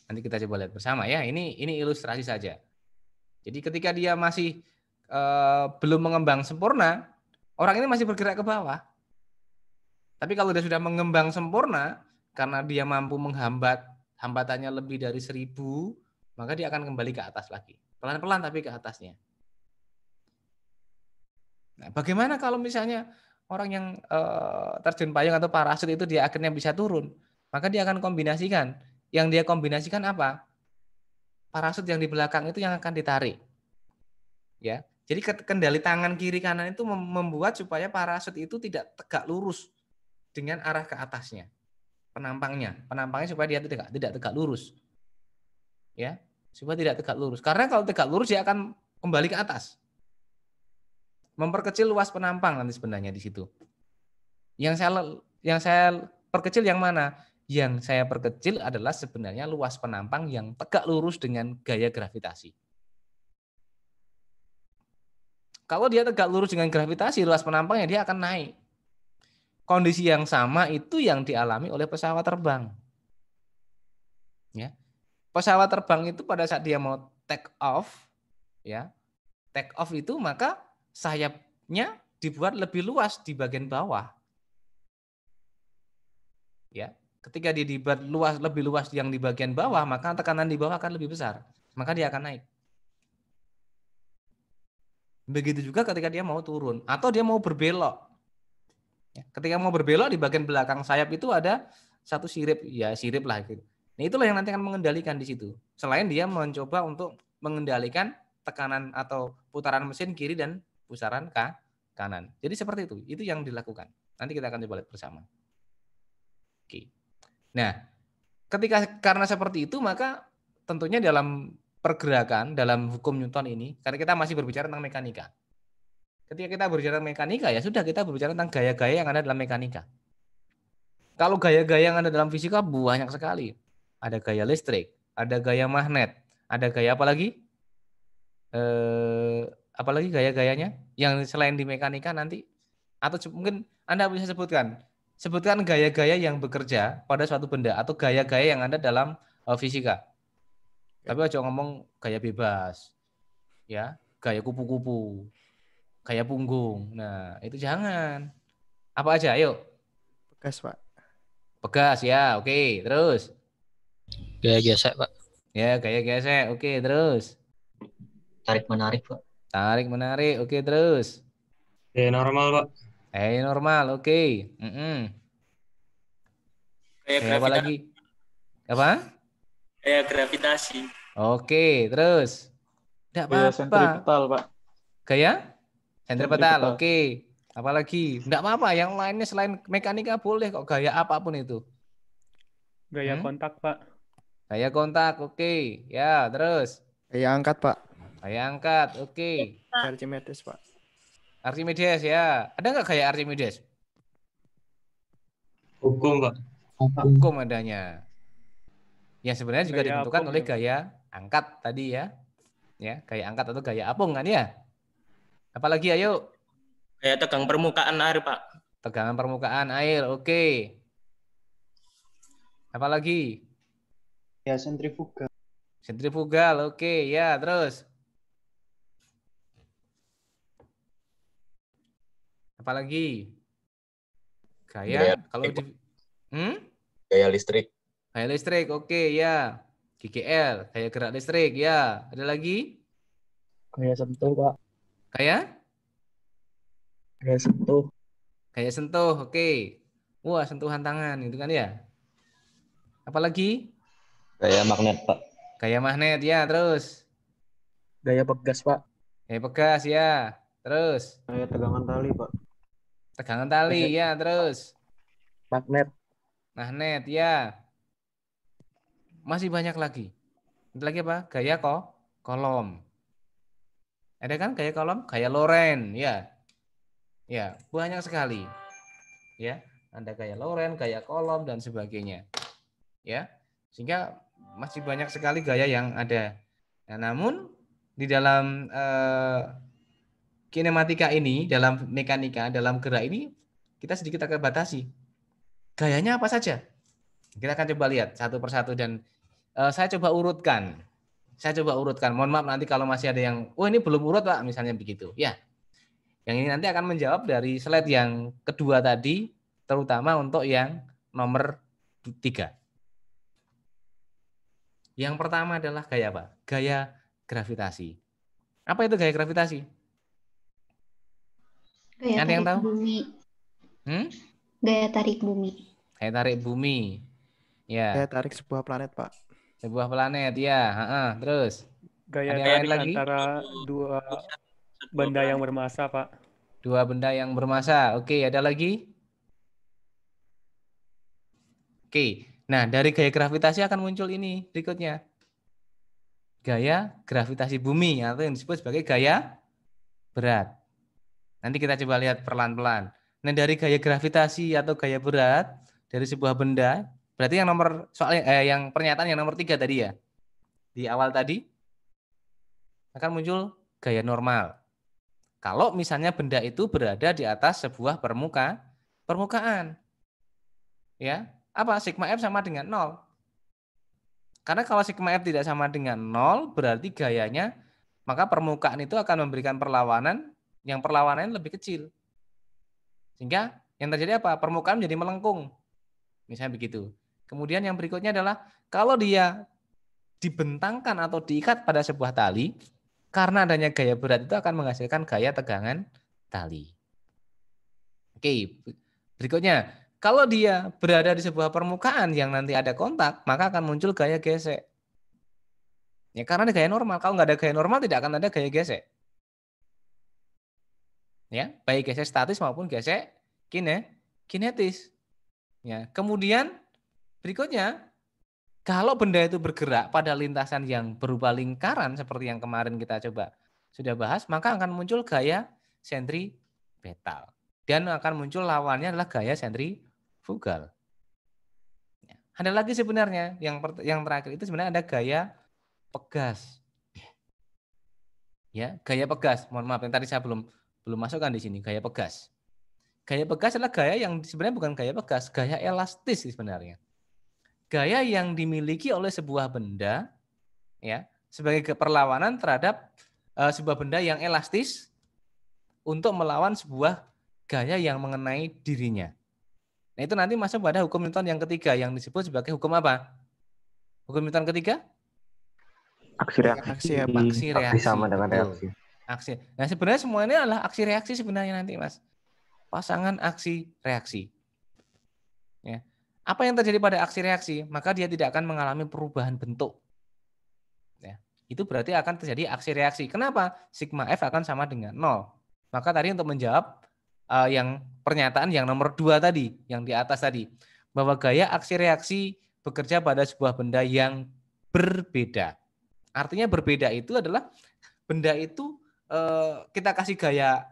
Speaker 1: Nanti kita coba lihat bersama ya. Ini ilustrasi saja. Jadi ketika dia masih belum mengembang sempurna, orang ini masih bergerak ke bawah. Tapi kalau dia sudah mengembang sempurna, karena dia mampu menghambat, hambatannya lebih dari 1000, maka dia akan kembali ke atas lagi. Pelan-pelan tapi ke atasnya. Nah, bagaimana kalau misalnya Orang yang terjun payung atau parasut itu dia akhirnya bisa turun, maka dia akan kombinasikan. Yang dia kombinasikan apa? Parasut yang di belakang itu yang akan ditarik. Ya. Jadi kendali tangan kiri kanan itu membuat supaya parasut itu tidak tegak lurus dengan arah ke atasnya. Penampangnya supaya dia tidak tegak lurus. Ya, supaya tidak tegak lurus. Karena kalau tegak lurus dia akan kembali ke atas. Memperkecil luas penampang nanti sebenarnya di situ. Yang saya perkecil yang mana? Yang saya perkecil adalah sebenarnya luas penampang yang tegak lurus dengan gaya gravitasi. Kalau dia tegak lurus dengan gravitasi, luas penampangnya dia akan naik. Kondisi yang sama itu yang dialami oleh pesawat terbang. Ya. Pesawat terbang itu pada saat dia mau take off, ya, take off itu maka sayapnya dibuat lebih luas di bagian bawah. Ya, ketika dia dibuat lebih luas yang di bagian bawah, maka tekanan di bawah akan lebih besar, maka dia akan naik. Begitu juga ketika dia mau turun atau dia mau berbelok. Ketika mau berbelok di bagian belakang sayap itu ada satu sirip, ya sirip lah gitu. Nah, itulah yang nanti akan mengendalikan di situ. Selain dia mencoba untuk mengendalikan tekanan atau putaran mesin kiri dan pusaran kanan. Jadi seperti itu. Itu yang dilakukan. Nanti kita akan coba lihat bersama. Oke. Nah, karena seperti itu maka tentunya dalam pergerakan dalam hukum Newton ini, karena kita masih berbicara tentang mekanika. Ketika kita berbicara tentang mekanika, ya sudah kita berbicara tentang gaya-gaya yang ada dalam mekanika. Kalau gaya-gaya yang ada dalam fisika banyak sekali. Ada gaya listrik, ada gaya magnet, ada gaya apa lagi? Apalagi gaya-gayanya yang selain di mekanika nanti? Atau mungkin Anda bisa sebutkan gaya-gaya yang bekerja pada suatu benda atau gaya-gaya yang ada dalam fisika. Tapi aja ngomong gaya bebas, ya, gaya kupu-kupu, gaya punggung. Nah, itu jangan. Apa aja? Ayo.
Speaker 4: Pegas, Pak.
Speaker 1: Pegas ya, oke. Terus?
Speaker 7: Gaya gesek, Pak.
Speaker 1: Ya, gaya gesek, oke. Terus?
Speaker 7: Tarik-menarik, Pak.
Speaker 1: Tarik-menarik, oke. Terus?
Speaker 13: Gaya normal, Pak.
Speaker 1: Gaya normal, oke. Gaya apa lagi? Apa?
Speaker 2: Gaya gravitasi.
Speaker 1: Oke, terus? Tidak apa-apa.
Speaker 3: Gaya sentripetal, Pak.
Speaker 1: Gaya? Sentripetal, oke. Apalagi? Tidak apa-apa, yang lainnya selain mekanika boleh kok, gaya apapun itu.
Speaker 11: Gaya kontak, Pak.
Speaker 1: Gaya kontak, oke. Ya, terus?
Speaker 4: Gaya angkat, Pak.
Speaker 1: Gaya angkat, oke.
Speaker 4: Archimedes, Pak.
Speaker 1: Archimedes, ya. Ada nggak gaya Archimedes?
Speaker 13: Hukum, Pak.
Speaker 1: Hukum adanya. Yang sebenarnya juga
Speaker 11: Gaya
Speaker 1: ditentukan
Speaker 11: apung
Speaker 1: oleh
Speaker 11: ya,
Speaker 1: gaya angkat tadi ya. Ya, gaya angkat atau gaya apung kan ya? Apalagi ayo?
Speaker 2: Gaya tegang permukaan air, Pak.
Speaker 1: Tegangan permukaan air, oke. Apalagi?
Speaker 9: Ya, sentrifugal.
Speaker 1: Sentrifugal, oke. Ya, terus? Apalagi? Gaya kalau di
Speaker 7: Gaya listrik.
Speaker 1: Gaya listrik, oke ya. GGL, gaya gerak listrik, ya. Ada lagi?
Speaker 7: Gaya sentuh, Pak.
Speaker 1: Gaya?
Speaker 7: Gaya sentuh.
Speaker 1: Gaya sentuh, oke. Wah, sentuhan tangan, itu kan ya. Apalagi?
Speaker 8: Gaya magnet, Pak.
Speaker 1: Gaya magnet, ya. Terus?
Speaker 7: Gaya pegas, Pak.
Speaker 1: Gaya pegas, ya. Terus?
Speaker 9: Gaya tegangan tali, Pak.
Speaker 1: Tegangan tali, ya. Terus?
Speaker 7: Magnet.
Speaker 1: Magnet, ya. Masih banyak lagi. Itu lagi apa? Gaya kolom. Ada kan gaya kolom? Gaya Lorentz, ya. Ya, banyak sekali. Ya, ada gaya Lorentz, gaya kolom dan sebagainya. Ya. Sehingga masih banyak sekali gaya yang ada. Nah, namun di dalam kinematika ini, dalam mekanika, dalam gerak ini kita sedikit agak batasi. Gayanya apa saja? Kita akan coba lihat satu persatu dan saya coba urutkan. Mohon maaf nanti kalau masih ada yang, oh ini belum urut Pak, misalnya begitu. Ya. Yang ini nanti akan menjawab dari slide yang kedua tadi, terutama untuk yang nomor 3. Yang pertama adalah gaya apa? Gaya gravitasi. Apa itu gaya gravitasi?
Speaker 14: Gaya
Speaker 1: Ada yang tahu?
Speaker 14: Bumi. Gaya tarik bumi.
Speaker 1: Gaya tarik bumi. Ya.
Speaker 4: Gaya tarik sebuah planet, Pak.
Speaker 1: Sebuah planet, ya. Terus.
Speaker 11: Gaya
Speaker 1: Ada yang lain
Speaker 11: tarik
Speaker 1: lagi?
Speaker 11: antara dua benda yang bermassa, Pak.
Speaker 1: Dua benda yang bermassa. Oke, ada lagi? Oke. Nah, dari gaya gravitasi akan muncul ini berikutnya. Gaya gravitasi bumi atau yang disebut sebagai gaya berat. Nanti kita coba lihat pelan-pelan. Nah, dari gaya gravitasi atau gaya berat dari sebuah benda, berarti yang nomor yang pernyataan yang nomor 3 tadi ya. Di awal tadi akan muncul gaya normal. Kalau misalnya benda itu berada di atas sebuah permukaan. Ya, apa? Sigma F sama dengan 0. Karena kalau sigma F tidak sama dengan 0, berarti gayanya, maka permukaan itu akan memberikan perlawanan, yang perlawanannya lebih kecil. Sehingga yang terjadi apa? Permukaan menjadi melengkung. Misalnya begitu. Kemudian yang berikutnya adalah, kalau dia dibentangkan atau diikat pada sebuah tali, karena adanya gaya berat itu akan menghasilkan gaya tegangan tali. Oke, berikutnya. Kalau dia berada di sebuah permukaan yang nanti ada kontak, maka akan muncul gaya gesek. Ya, karena ada gaya normal. Kalau nggak ada gaya normal, tidak akan ada gaya gesek. Ya, baik gesek statis maupun gesek kinetis. Ya, kemudian berikutnya, kalau benda itu bergerak pada lintasan yang berupa lingkaran seperti yang kemarin kita coba sudah bahas, maka akan muncul gaya sentripetal. Dan akan muncul lawannya adalah gaya sentrifugal. Ada lagi sebenarnya yang terakhir itu sebenarnya ada gaya pegas. Ya, gaya pegas. Mohon maaf yang tadi saya belum masukkan di sini, gaya pegas. Gaya pegas adalah gaya yang sebenarnya bukan gaya pegas, gaya elastis sebenarnya. Gaya yang dimiliki oleh sebuah benda ya, sebagai perlawanan terhadap sebuah benda yang elastis untuk melawan sebuah gaya yang mengenai dirinya. Nah, itu nanti masuk pada hukum Newton yang ketiga yang disebut sebagai hukum apa? Hukum Newton ketiga?
Speaker 8: Aksi reaksi.
Speaker 1: Aksi reaksi
Speaker 8: sama dengan reaksi.
Speaker 1: Aksi. Nah, sebenarnya semuanya adalah aksi reaksi sebenarnya nanti, Mas. Pasangan aksi reaksi. Ya. Apa yang terjadi pada aksi reaksi? Maka dia tidak akan mengalami perubahan bentuk. Ya. Itu berarti akan terjadi aksi reaksi. Kenapa? Sigma F akan sama dengan 0. Maka tadi untuk menjawab yang pernyataan yang nomor 2 tadi, yang di atas tadi, bahwa gaya aksi reaksi bekerja pada sebuah benda yang berbeda. Artinya berbeda itu adalah benda itu kita kasih gaya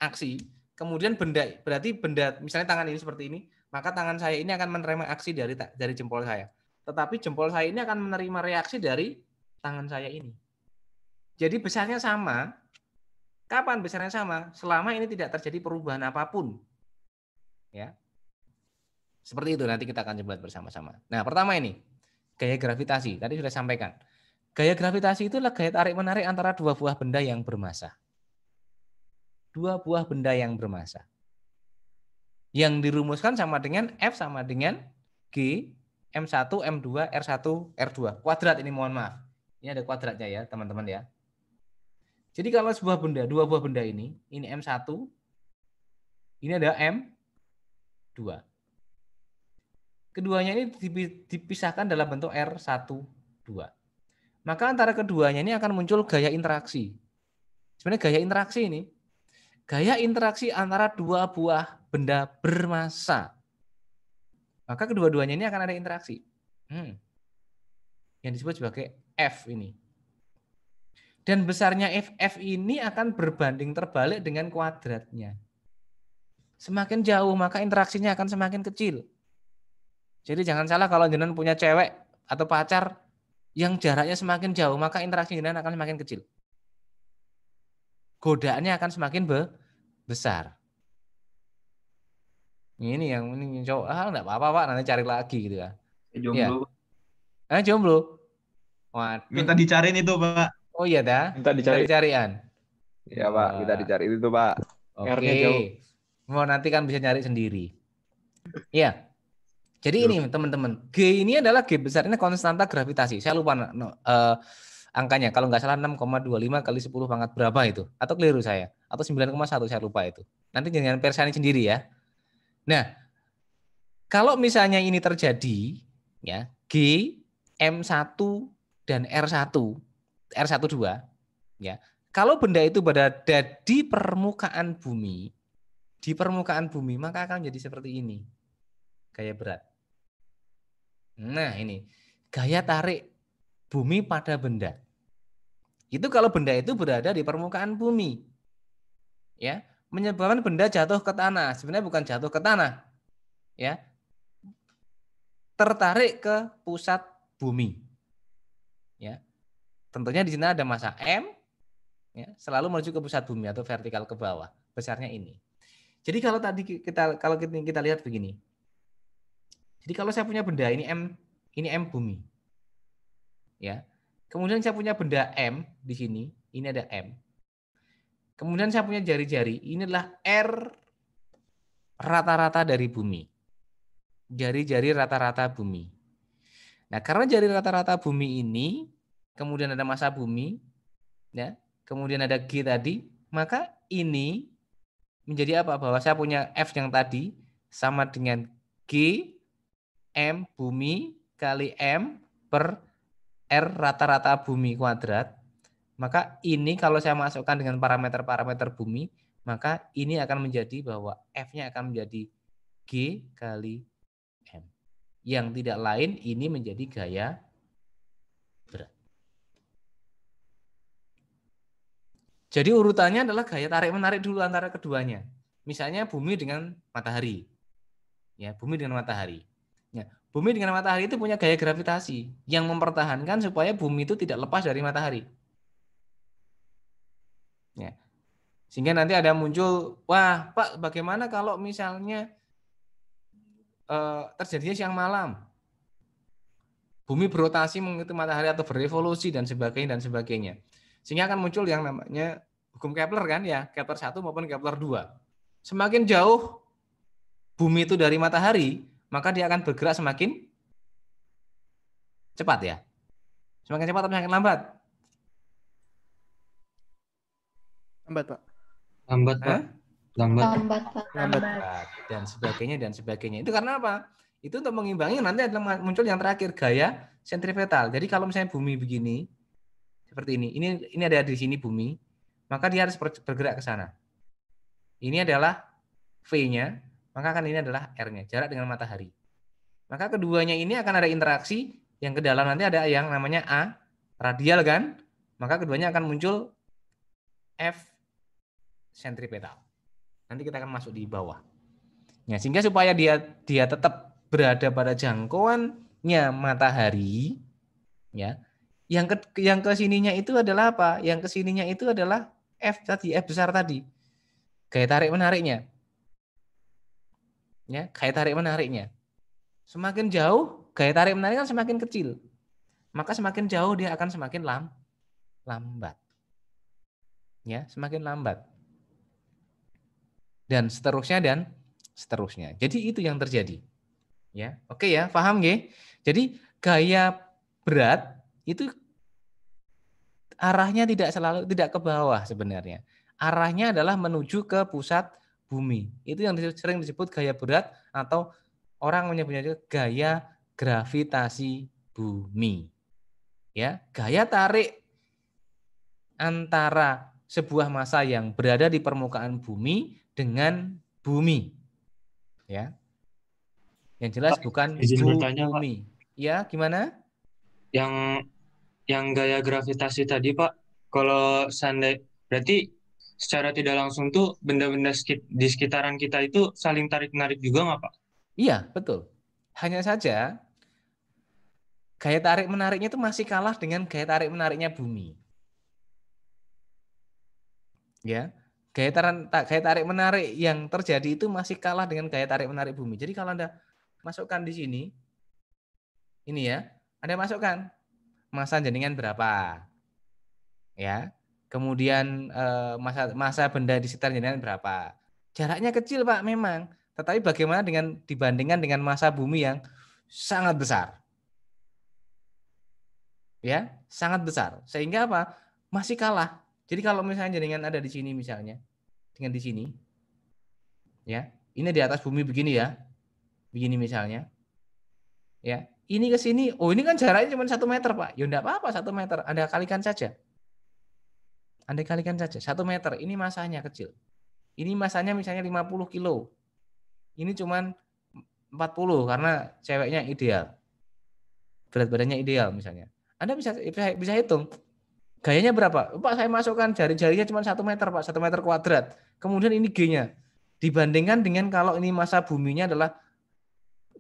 Speaker 1: aksi, kemudian berarti benda misalnya tangan ini seperti ini, maka tangan saya ini akan menerima aksi dari jempol saya. Tetapi jempol saya ini akan menerima reaksi dari tangan saya ini. Jadi besarnya sama. Kapan besarnya sama? Selama ini tidak terjadi perubahan apapun. Ya. Seperti itu nanti kita akan coba bersama-sama. Nah, pertama ini gaya gravitasi. Tadi sudah sampaikan. Gaya gravitasi itu adalah gaya tarik-menarik antara dua buah benda yang bermassa. Dua buah benda yang bermassa. Yang dirumuskan sama dengan F sama dengan G, M1, M2, R1, R2. Kuadrat ini mohon maaf. Ini ada kuadratnya ya teman-teman ya. Jadi kalau sebuah benda, dua buah benda ini M1, ini ada M2. Keduanya ini dipisahkan dalam bentuk R1, 2. Maka antara keduanya ini akan muncul gaya interaksi. Sebenarnya gaya interaksi ini, gaya interaksi antara dua buah benda bermassa. Maka kedua-duanya ini akan ada interaksi. Yang disebut sebagai F ini. Dan besarnya F ini akan berbanding terbalik dengan kuadratnya. Semakin jauh maka interaksinya akan semakin kecil. Jadi jangan salah kalau jenengan punya cewek atau pacar yang jaraknya semakin jauh maka interaksi jenengan akan semakin kecil. Godaannya akan semakin besar. Ini yang ini cowok, enggak apa-apa Pak, nanti cari lagi gitu ya.
Speaker 12: Jomblo.
Speaker 1: Ya. Jomblo. Waduh.
Speaker 12: Minta dicariin itu, Pak.
Speaker 1: Oh iya dah.
Speaker 12: Minta
Speaker 1: Cari-carian.
Speaker 12: Iya, Pak, kita dicari itu, Pak.
Speaker 1: Oke. Mau nanti kan bisa nyari sendiri. Iya. Jadi ini teman-teman, G ini adalah G besar ini konstanta gravitasi. Saya lupa angkanya. Kalau nggak salah 6,25 kali 10 pangkat berapa itu? Atau keliru saya? Atau 9,1 saya lupa itu. Nanti jangan persani sendiri ya. Nah, kalau misalnya ini terjadi, ya G, M1 dan R1, R12, ya. Kalau benda itu berada di permukaan bumi, maka akan jadi seperti ini. Gaya berat. Nah, ini gaya tarik bumi pada benda. Itu kalau benda itu berada di permukaan bumi. Ya, menyebabkan benda jatuh ke tanah. Sebenarnya bukan jatuh ke tanah. Ya. Tertarik ke pusat bumi. Ya. Tentunya di sini ada massa M, ya, selalu menuju ke pusat bumi atau vertikal ke bawah. Besarnya ini. Jadi kalau tadi kita lihat begini. Jadi kalau saya punya benda ini M bumi. Ya. Kemudian saya punya benda M di sini, ini ada M. Kemudian saya punya jari-jari, ini adalah R rata-rata dari bumi. Jari-jari rata-rata bumi. Nah, karena jari rata-rata bumi ini, kemudian ada massa bumi, ya, kemudian ada G tadi, maka ini menjadi apa? Bahwa saya punya F yang tadi sama dengan G M bumi kali M per R rata-rata bumi kuadrat, maka ini kalau saya masukkan dengan parameter-parameter bumi, maka ini akan menjadi bahwa F-nya akan menjadi G kali M. Yang tidak lain ini menjadi gaya berat. Jadi urutannya adalah gaya tarik-menarik dulu antara keduanya. Misalnya bumi dengan matahari. Ya, bumi dengan matahari. Ya, bumi dengan matahari itu punya gaya gravitasi yang mempertahankan supaya bumi itu tidak lepas dari matahari. Ya. Sehingga nanti ada muncul, wah Pak, bagaimana kalau misalnya terjadinya siang malam, bumi berotasi mengikuti matahari atau berevolusi dan sebagainya. Sehingga akan muncul yang namanya hukum Kepler kan ya, Kepler 1 maupun Kepler 2. Semakin jauh bumi itu dari matahari, maka dia akan bergerak semakin cepat ya. Semakin cepat atau semakin lambat?
Speaker 4: Lambat, Pak.
Speaker 13: Lambat, Pak.
Speaker 10: Lambat, Pak.
Speaker 1: Lambat. Dan sebagainya. Itu karena apa? Itu untuk mengimbangi nanti ada muncul yang terakhir, gaya sentripetal. Jadi kalau misalnya bumi begini, seperti ini ada di sini bumi, maka dia harus bergerak ke sana. Ini adalah V-nya, maka kan ini adalah R-nya, jarak dengan matahari. Maka keduanya ini akan ada interaksi, yang ke dalam nanti ada yang namanya A, radial kan, maka keduanya akan muncul F sentripetal. Nanti kita akan masuk di bawah. Ya, sehingga supaya dia tetap berada pada jangkauannya matahari, ya. Yang ke sininya itu adalah apa? Yang ke sininya itu adalah F tadi, F besar tadi. Gaya tarik menariknya. Ya, gaya tarik menariknya. Semakin jauh, gaya tarik menarik kan semakin kecil. Maka semakin jauh dia akan semakin lambat. Ya, semakin lambat. Dan seterusnya. Jadi itu yang terjadi. Ya, oke ya, paham nggih? Jadi gaya berat itu arahnya tidak ke bawah sebenarnya. Arahnya adalah menuju ke pusat bumi. Itu yang sering disebut gaya berat atau orang menyebutnya juga gaya gravitasi bumi. Ya, gaya tarik antara sebuah massa yang berada di permukaan bumi dengan bumi. Ya. Yang jelas bukan bumi. Ya, gimana?
Speaker 13: Yang gaya gravitasi tadi, Pak, kalau berarti secara tidak langsung tuh benda-benda di sekitaran kita itu saling tarik-menarik juga nggak, Pak?
Speaker 1: Iya, betul. Hanya saja gaya tarik-menariknya itu masih kalah dengan gaya tarik-menariknya bumi. Ya, gaya tarik-menarik yang terjadi itu masih kalah dengan gaya tarik-menarik bumi. Jadi kalau Anda masukkan di sini, ini ya, Anda masukkan massa jaringan berapa, ya. Kemudian massa benda di sekitar jaringan berapa. Jaraknya kecil Pak memang, tetapi bagaimana dibandingkan dengan massa bumi yang sangat besar. Ya, sangat besar. Sehingga apa? Masih kalah. Jadi kalau misalnya jenengan ada di sini misalnya, dengan di sini, ya, ini di atas bumi begini ya, begini misalnya, ya, ini ke sini, oh ini kan jaraknya cuma 1 meter Pak, ya enggak apa-apa 1 meter, Anda kalikan saja. Anda kalikan saja, 1 meter, ini masanya kecil. Ini masanya misalnya 50 kilo, ini cuma 40 karena ceweknya ideal, berat badannya ideal misalnya. Anda bisa hitung. Gayanya berapa? Pak, saya masukkan jari-jarinya cuma 1 meter, Pak, 1 meter kuadrat. Kemudian ini G-nya. Dibandingkan dengan kalau ini massa buminya adalah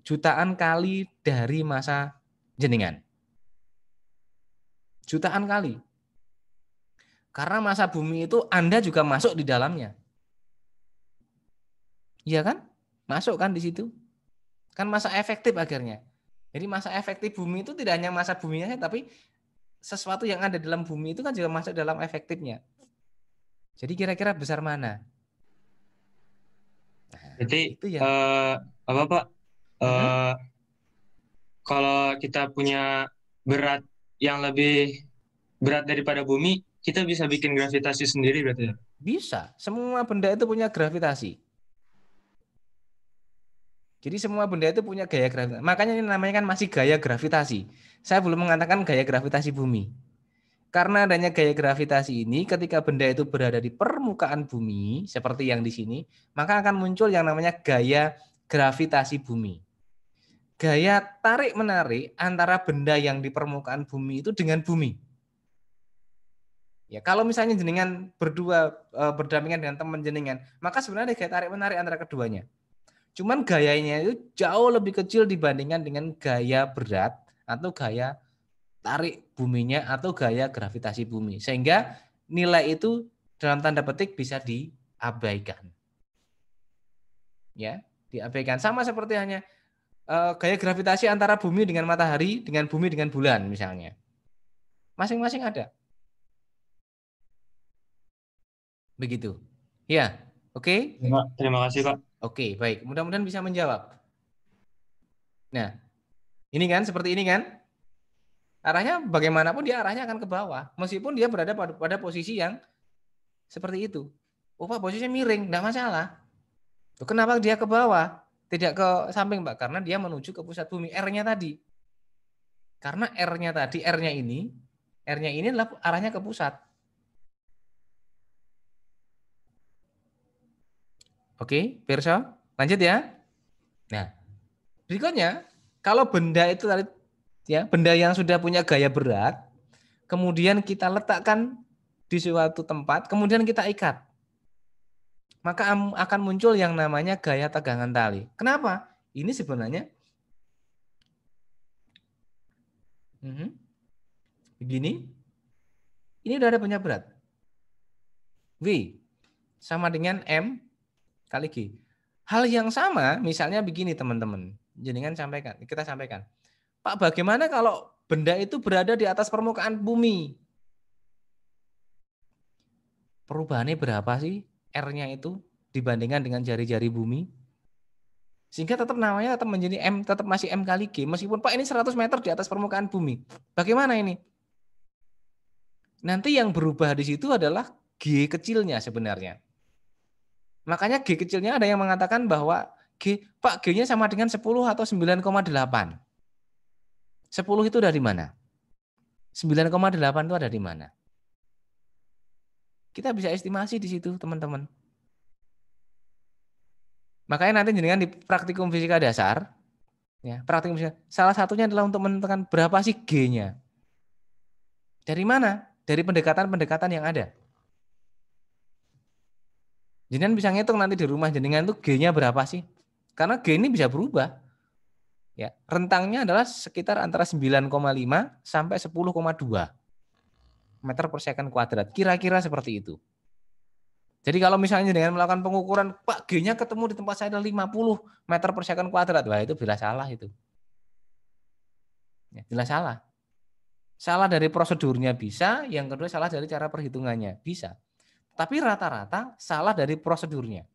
Speaker 1: jutaan kali dari massa jenengan. Jutaan kali. Karena massa bumi itu Anda juga masuk di dalamnya. Iya kan? Masuk kan di situ. Kan massa efektif akhirnya. Jadi massa efektif bumi itu tidak hanya massa buminya, tapi sesuatu yang ada dalam bumi itu kan juga masuk dalam efektifnya. Jadi kira-kira besar mana? Nah,
Speaker 13: Jadi
Speaker 1: itu ya.
Speaker 13: apa Pak? Kalau kita punya berat yang lebih berat daripada bumi, kita bisa bikin gravitasi sendiri berarti ya?
Speaker 1: Bisa. Semua benda itu punya gravitasi. Jadi semua benda itu punya gaya gravitasi. Makanya ini namanya kan masih gaya gravitasi. Saya belum mengatakan gaya gravitasi bumi. Karena adanya gaya gravitasi ini, ketika benda itu berada di permukaan bumi, seperti yang di sini, maka akan muncul yang namanya gaya gravitasi bumi. Gaya tarik-menarik antara benda yang di permukaan bumi itu dengan bumi. Ya, kalau misalnya jenengan berdua berdampingan dengan teman jenengan, maka sebenarnya gaya tarik-menarik antara keduanya. Cuman gayanya itu jauh lebih kecil dibandingkan dengan gaya berat atau gaya tarik buminya atau gaya gravitasi bumi. Sehingga nilai itu dalam tanda petik bisa diabaikan. Ya, diabaikan. Sama seperti hanya gaya gravitasi antara bumi dengan matahari, dengan bumi dengan bulan misalnya. Masing-masing ada. Begitu. Ya, oke?
Speaker 13: Terima kasih Pak.
Speaker 1: Oke, baik. Mudah-mudahan bisa menjawab. Nah, ini kan seperti ini kan? Arahnya bagaimanapun dia arahnya akan ke bawah. Meskipun dia berada pada posisi yang seperti itu. Oh Pak, posisinya miring, enggak masalah. Loh, kenapa dia ke bawah? Tidak ke samping Pak? Karena dia menuju ke pusat bumi. R-nya tadi. Karena R-nya tadi, R-nya ini adalah arahnya ke pusat. Oke, Pirsa, lanjut ya. Nah, berikutnya, kalau benda itu tadi ya, benda yang sudah punya gaya berat, kemudian kita letakkan di suatu tempat, kemudian kita ikat, maka akan muncul yang namanya gaya tegangan tali. Kenapa? Ini sebenarnya begini, ini udah ada punya berat. V sama dengan M kali G. Hal yang sama, misalnya begini teman-teman, kita sampaikan. Pak, bagaimana kalau benda itu berada di atas permukaan bumi? Perubahannya berapa sih R-nya itu dibandingkan dengan jari-jari bumi? Sehingga tetap namanya tetap menjadi M, tetap masih M kali G. Meskipun Pak ini 100 meter di atas permukaan bumi. Bagaimana ini? Nanti yang berubah di situ adalah G kecilnya sebenarnya. Makanya G kecilnya ada yang mengatakan bahwa Pak G-nya sama dengan 10 atau 9,8. 10 itu dari mana? 9,8 itu ada di mana? Kita bisa estimasi di situ, teman-teman. Makanya nanti jenengan di praktikum fisika dasar, ya, praktikum fisika, salah satunya adalah untuk menentukan berapa sih G-nya. Dari mana? Dari pendekatan-pendekatan yang ada. Jenengan bisa ngitung nanti di rumah jenengan itu G-nya berapa sih? Karena G ini bisa berubah. Ya, rentangnya adalah sekitar antara 9,5 sampai 10,2 meter per second kuadrat. Kira-kira seperti itu. Jadi kalau misalnya dengan melakukan pengukuran, Pak G-nya ketemu di tempat saya ada 50 meter per second kuadrat. Wah, itu bila salah itu. Ya, bila salah. Salah dari prosedurnya bisa, yang kedua salah dari cara perhitungannya bisa. Tapi rata-rata salah dari prosedurnya.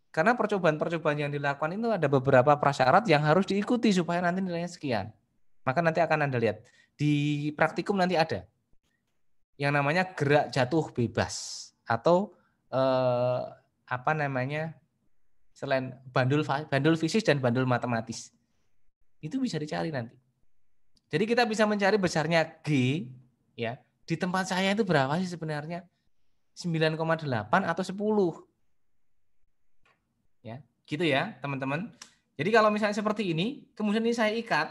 Speaker 1: Karena percobaan-percobaan yang dilakukan itu ada beberapa prasyarat yang harus diikuti supaya nanti nilainya sekian. Maka nanti akan Anda lihat di praktikum nanti ada yang namanya gerak jatuh bebas atau apa namanya, selain bandul fisik dan bandul matematis. Itu bisa dicari nanti. Jadi kita bisa mencari besarnya G, ya. Di tempat saya itu berapa sih sebenarnya? 9,8 atau 10. Ya, gitu ya, teman-teman. Jadi kalau misalnya seperti ini, kemudian ini saya ikat.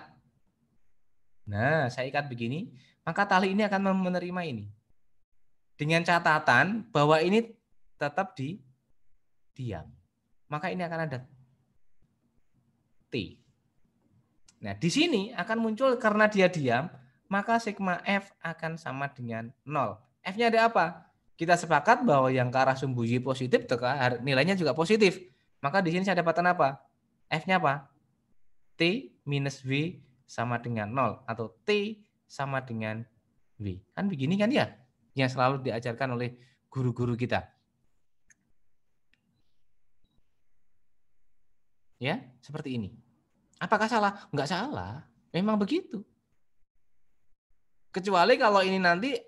Speaker 1: Nah, saya ikat begini, maka tali ini akan menerima ini. Dengan catatan bahwa ini tetap diam. Maka ini akan ada T. Nah, di sini akan muncul karena dia diam, maka sigma F akan sama dengan 0. F-nya ada apa? Kita sepakat bahwa yang ke arah sumbu Y positif, nilainya juga positif. Maka di sini saya dapatkan apa? F-nya apa? T minus W sama dengan 0. Atau T sama dengan W. Kan begini kan ya? Yang selalu diajarkan oleh guru-guru kita. Ya, seperti ini. Apakah salah? Enggak salah. Memang begitu. Kecuali kalau ini nanti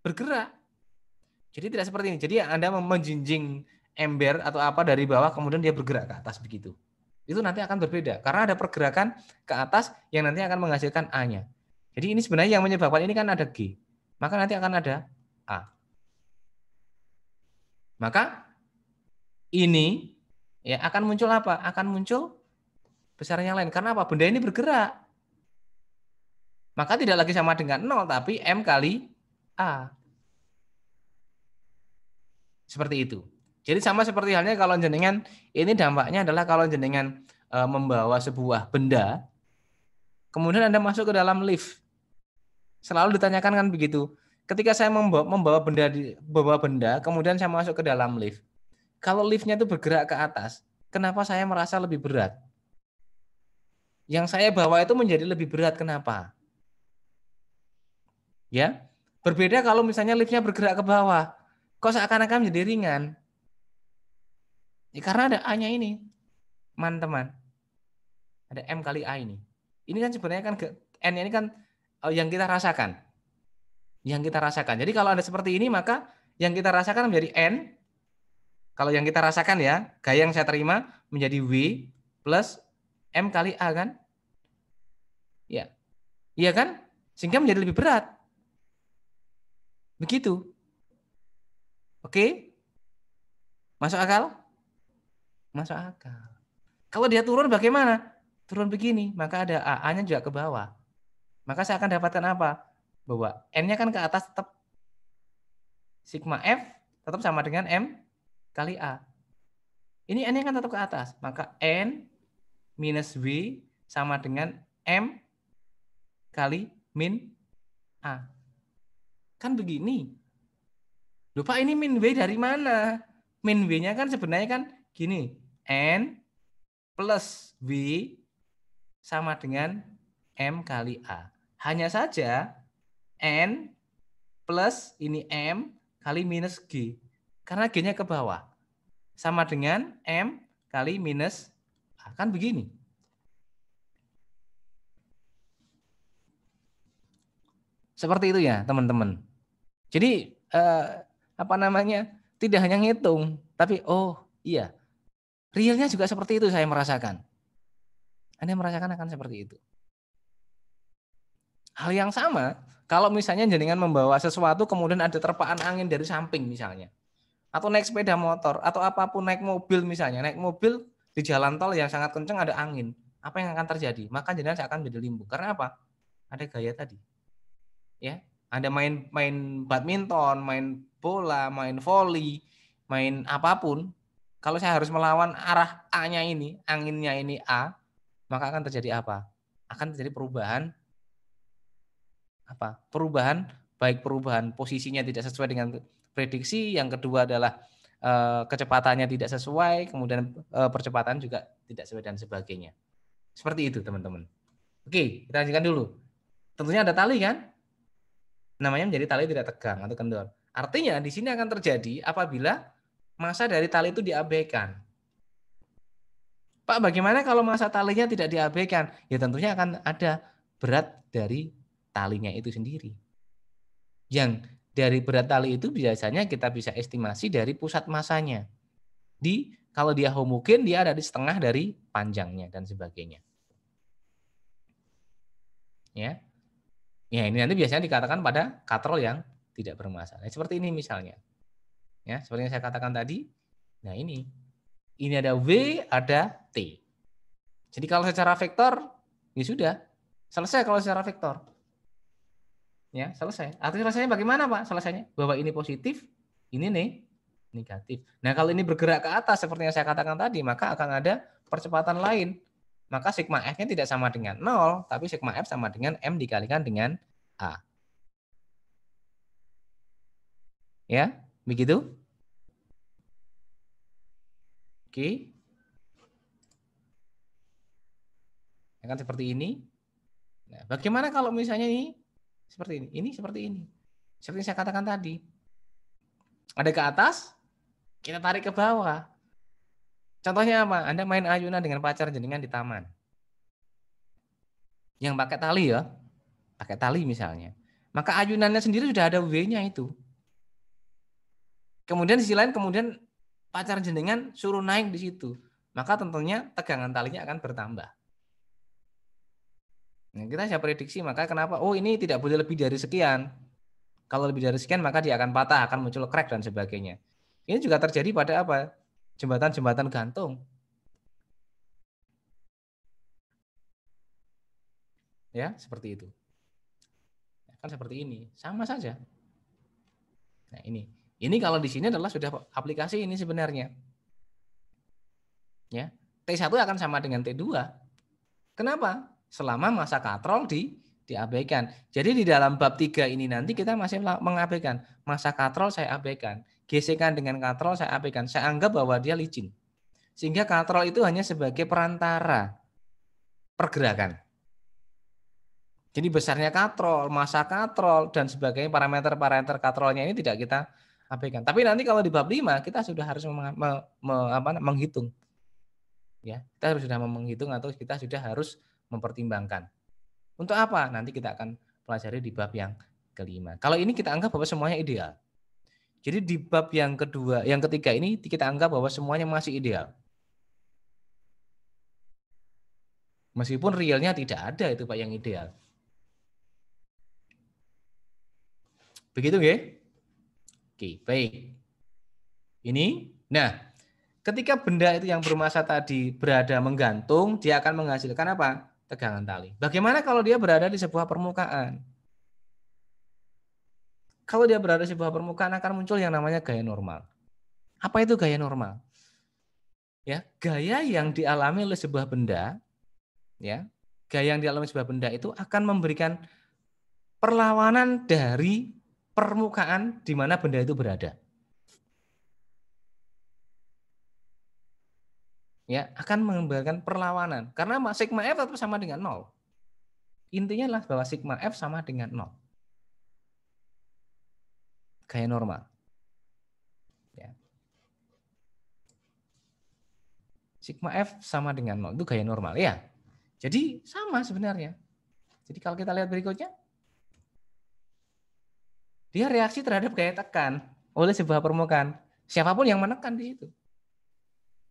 Speaker 1: bergerak. Jadi tidak seperti ini. Jadi Anda menjinjing ember atau apa dari bawah, kemudian dia bergerak ke atas begitu. Itu nanti akan berbeda. Karena ada pergerakan ke atas yang nanti akan menghasilkan A-nya. Jadi ini sebenarnya yang menyebabkan ini kan ada G. Maka nanti akan ada A. Maka ini ya akan muncul apa? Akan muncul besar yang lain. Karena apa? Benda ini bergerak. Maka tidak lagi sama dengan 0, tapi M kali A. Seperti itu. Jadi sama seperti halnya kalau jenengan, ini dampaknya adalah kalau jenengan membawa sebuah benda, kemudian Anda masuk ke dalam lift. Selalu ditanyakan kan begitu. Ketika saya membawa benda, kemudian saya masuk ke dalam lift. Kalau liftnya itu bergerak ke atas, kenapa saya merasa lebih berat? Yang saya bawa itu menjadi lebih berat, kenapa? Ya, berbeda kalau misalnya liftnya bergerak ke bawah, kok seakan-akan menjadi ringan? Ya, karena ada A-nya ini, teman-teman. Ada M kali A ini. Ini kan sebenarnya kan N ini kan yang kita rasakan. Yang kita rasakan. Jadi kalau ada seperti ini, maka yang kita rasakan menjadi N. Kalau yang kita rasakan ya, gaya yang saya terima menjadi W plus M kali A kan? Ya. Iya kan? Sehingga menjadi lebih berat. Begitu. Oke? Masuk akal? Masuk akal. Kalau dia turun bagaimana? Turun begini, maka ada A-nya juga ke bawah. Maka saya akan dapatkan apa? Bahwa N-nya kan ke atas tetap. Sigma F tetap sama dengan M kali A. Ini N-nya kan tetap ke atas. Maka N minus W sama dengan M kali min A. Kan begini. Lupa ini min W dari mana? Min W-nya kan sebenarnya kan gini. N plus W sama dengan M kali A. Hanya saja N plus ini M kali minus G. Karena G-nya ke bawah. Sama dengan M kali minus A. Kan begini. Seperti itu ya teman-teman. Jadi apa namanya, tidak hanya ngitung. Tapi oh iya, realnya juga seperti itu saya merasakan. Anda merasakan akan seperti itu. Hal yang sama, kalau misalnya jenengan membawa sesuatu kemudian ada terpaan angin dari samping misalnya. Atau naik sepeda motor, atau apapun naik mobil misalnya. Naik mobil di jalan tol yang sangat kencang ada angin. Apa yang akan terjadi? Maka jenengan akan menjadi limbo. Karena apa? Ada gaya tadi. Ya, Anda main badminton, main bola, main volley, main apapun. Kalau saya harus melawan arah A-nya ini, anginnya ini A, maka akan terjadi apa? Akan terjadi perubahan apa? Baik perubahan posisinya tidak sesuai dengan prediksi, yang kedua adalah kecepatannya tidak sesuai, kemudian percepatan juga tidak sesuai dan sebagainya. Seperti itu, teman-teman. Oke, kita lanjutkan dulu. Tentunya ada tali kan? Namanya menjadi tali tidak tegang atau kendor. Artinya di sini akan terjadi apabila massa dari tali itu diabaikan. Pak, bagaimana kalau massa talinya tidak diabaikan? Ya tentunya akan ada berat dari talinya itu sendiri. Yang dari berat tali itu biasanya kita bisa estimasi dari pusat masanya. Kalau dia homogen, dia ada di setengah dari panjangnya dan sebagainya. Ya. Ya, ini nanti biasanya dikatakan pada katrol yang tidak bermasalah. Seperti ini misalnya. Ya, seperti yang saya katakan tadi. Nah, ini ada W, ada T. Jadi kalau secara vektor, ya sudah. Selesai kalau secara vektor. Ya, selesai. Artinya selesainya bagaimana, Pak? Selesainya bahwa ini positif, ini negatif. Nah, kalau ini bergerak ke atas seperti yang saya katakan tadi, maka akan ada percepatan lain. Maka sigma F-nya tidak sama dengan 0, tapi sigma F sama dengan M dikalikan dengan A. Ya, begitu? Oke. Ya kan seperti ini. Nah, bagaimana kalau misalnya ini seperti ini? Ini seperti ini. Seperti yang saya katakan tadi. Ada ke atas, kita tarik ke bawah. Contohnya apa? Anda main ayunan dengan pacar jenengan di taman. Yang pakai tali ya. Pakai tali misalnya. Maka ayunannya sendiri sudah ada W-nya itu. Kemudian di sisi lain pacar jenengan suruh naik di situ. Maka tentunya tegangan talinya akan bertambah. Nah, kita bisa prediksi maka kenapa ini tidak boleh lebih dari sekian. Kalau lebih dari sekian maka dia akan patah, akan muncul crack dan sebagainya. Ini juga terjadi pada apa? Jembatan-jembatan gantung. Ya, seperti itu. Kan seperti ini, sama saja. Nah, ini kalau di sini adalah sudah aplikasi ini sebenarnya. Ya, T1 akan sama dengan T2. Kenapa? Selama masa katrol diabaikan. Jadi di dalam bab 3 ini nanti kita masih mengabaikan. Masa katrol saya abaikan. Gesekan dengan katrol saya abaikan. Saya anggap bahwa dia licin. Sehingga katrol itu hanya sebagai perantara pergerakan. Jadi besarnya katrol, masa katrol, dan sebagainya, parameter-parameter katrolnya ini tidak kita abaikan. Tapi nanti kalau di bab 5 kita sudah harus menghitung. Ya, kita sudah menghitung atau kita sudah harus mempertimbangkan. Untuk apa? Nanti kita akan pelajari di bab yang kelima. Kalau ini kita anggap bahwa semuanya ideal. Jadi di bab yang ketiga ini kita anggap bahwa semuanya masih ideal. Meskipun realnya tidak ada itu Pak yang ideal. Begitu nggih? Oke, baik. Nah, ketika benda itu yang bermassa tadi berada menggantung, dia akan menghasilkan apa? Tegangan tali. Bagaimana kalau dia berada di sebuah permukaan? Kalau dia berada di sebuah permukaan akan muncul yang namanya gaya normal. Apa itu gaya normal? Ya, gaya yang dialami oleh sebuah benda, ya, gaya yang dialami sebuah benda itu akan memberikan perlawanan dari permukaan di mana benda itu berada. Ya, akan mengembalikan perlawanan karena sigma F tetap sama dengan 0. Intinya adalah bahwa sigma F sama dengan 0. Gaya normal. Ya. Sigma F sama dengan 0 itu gaya normal ya. Jadi sama sebenarnya. Jadi kalau kita lihat berikutnya, dia reaksi terhadap gaya tekan oleh sebuah permukaan. Siapapun yang menekan di situ.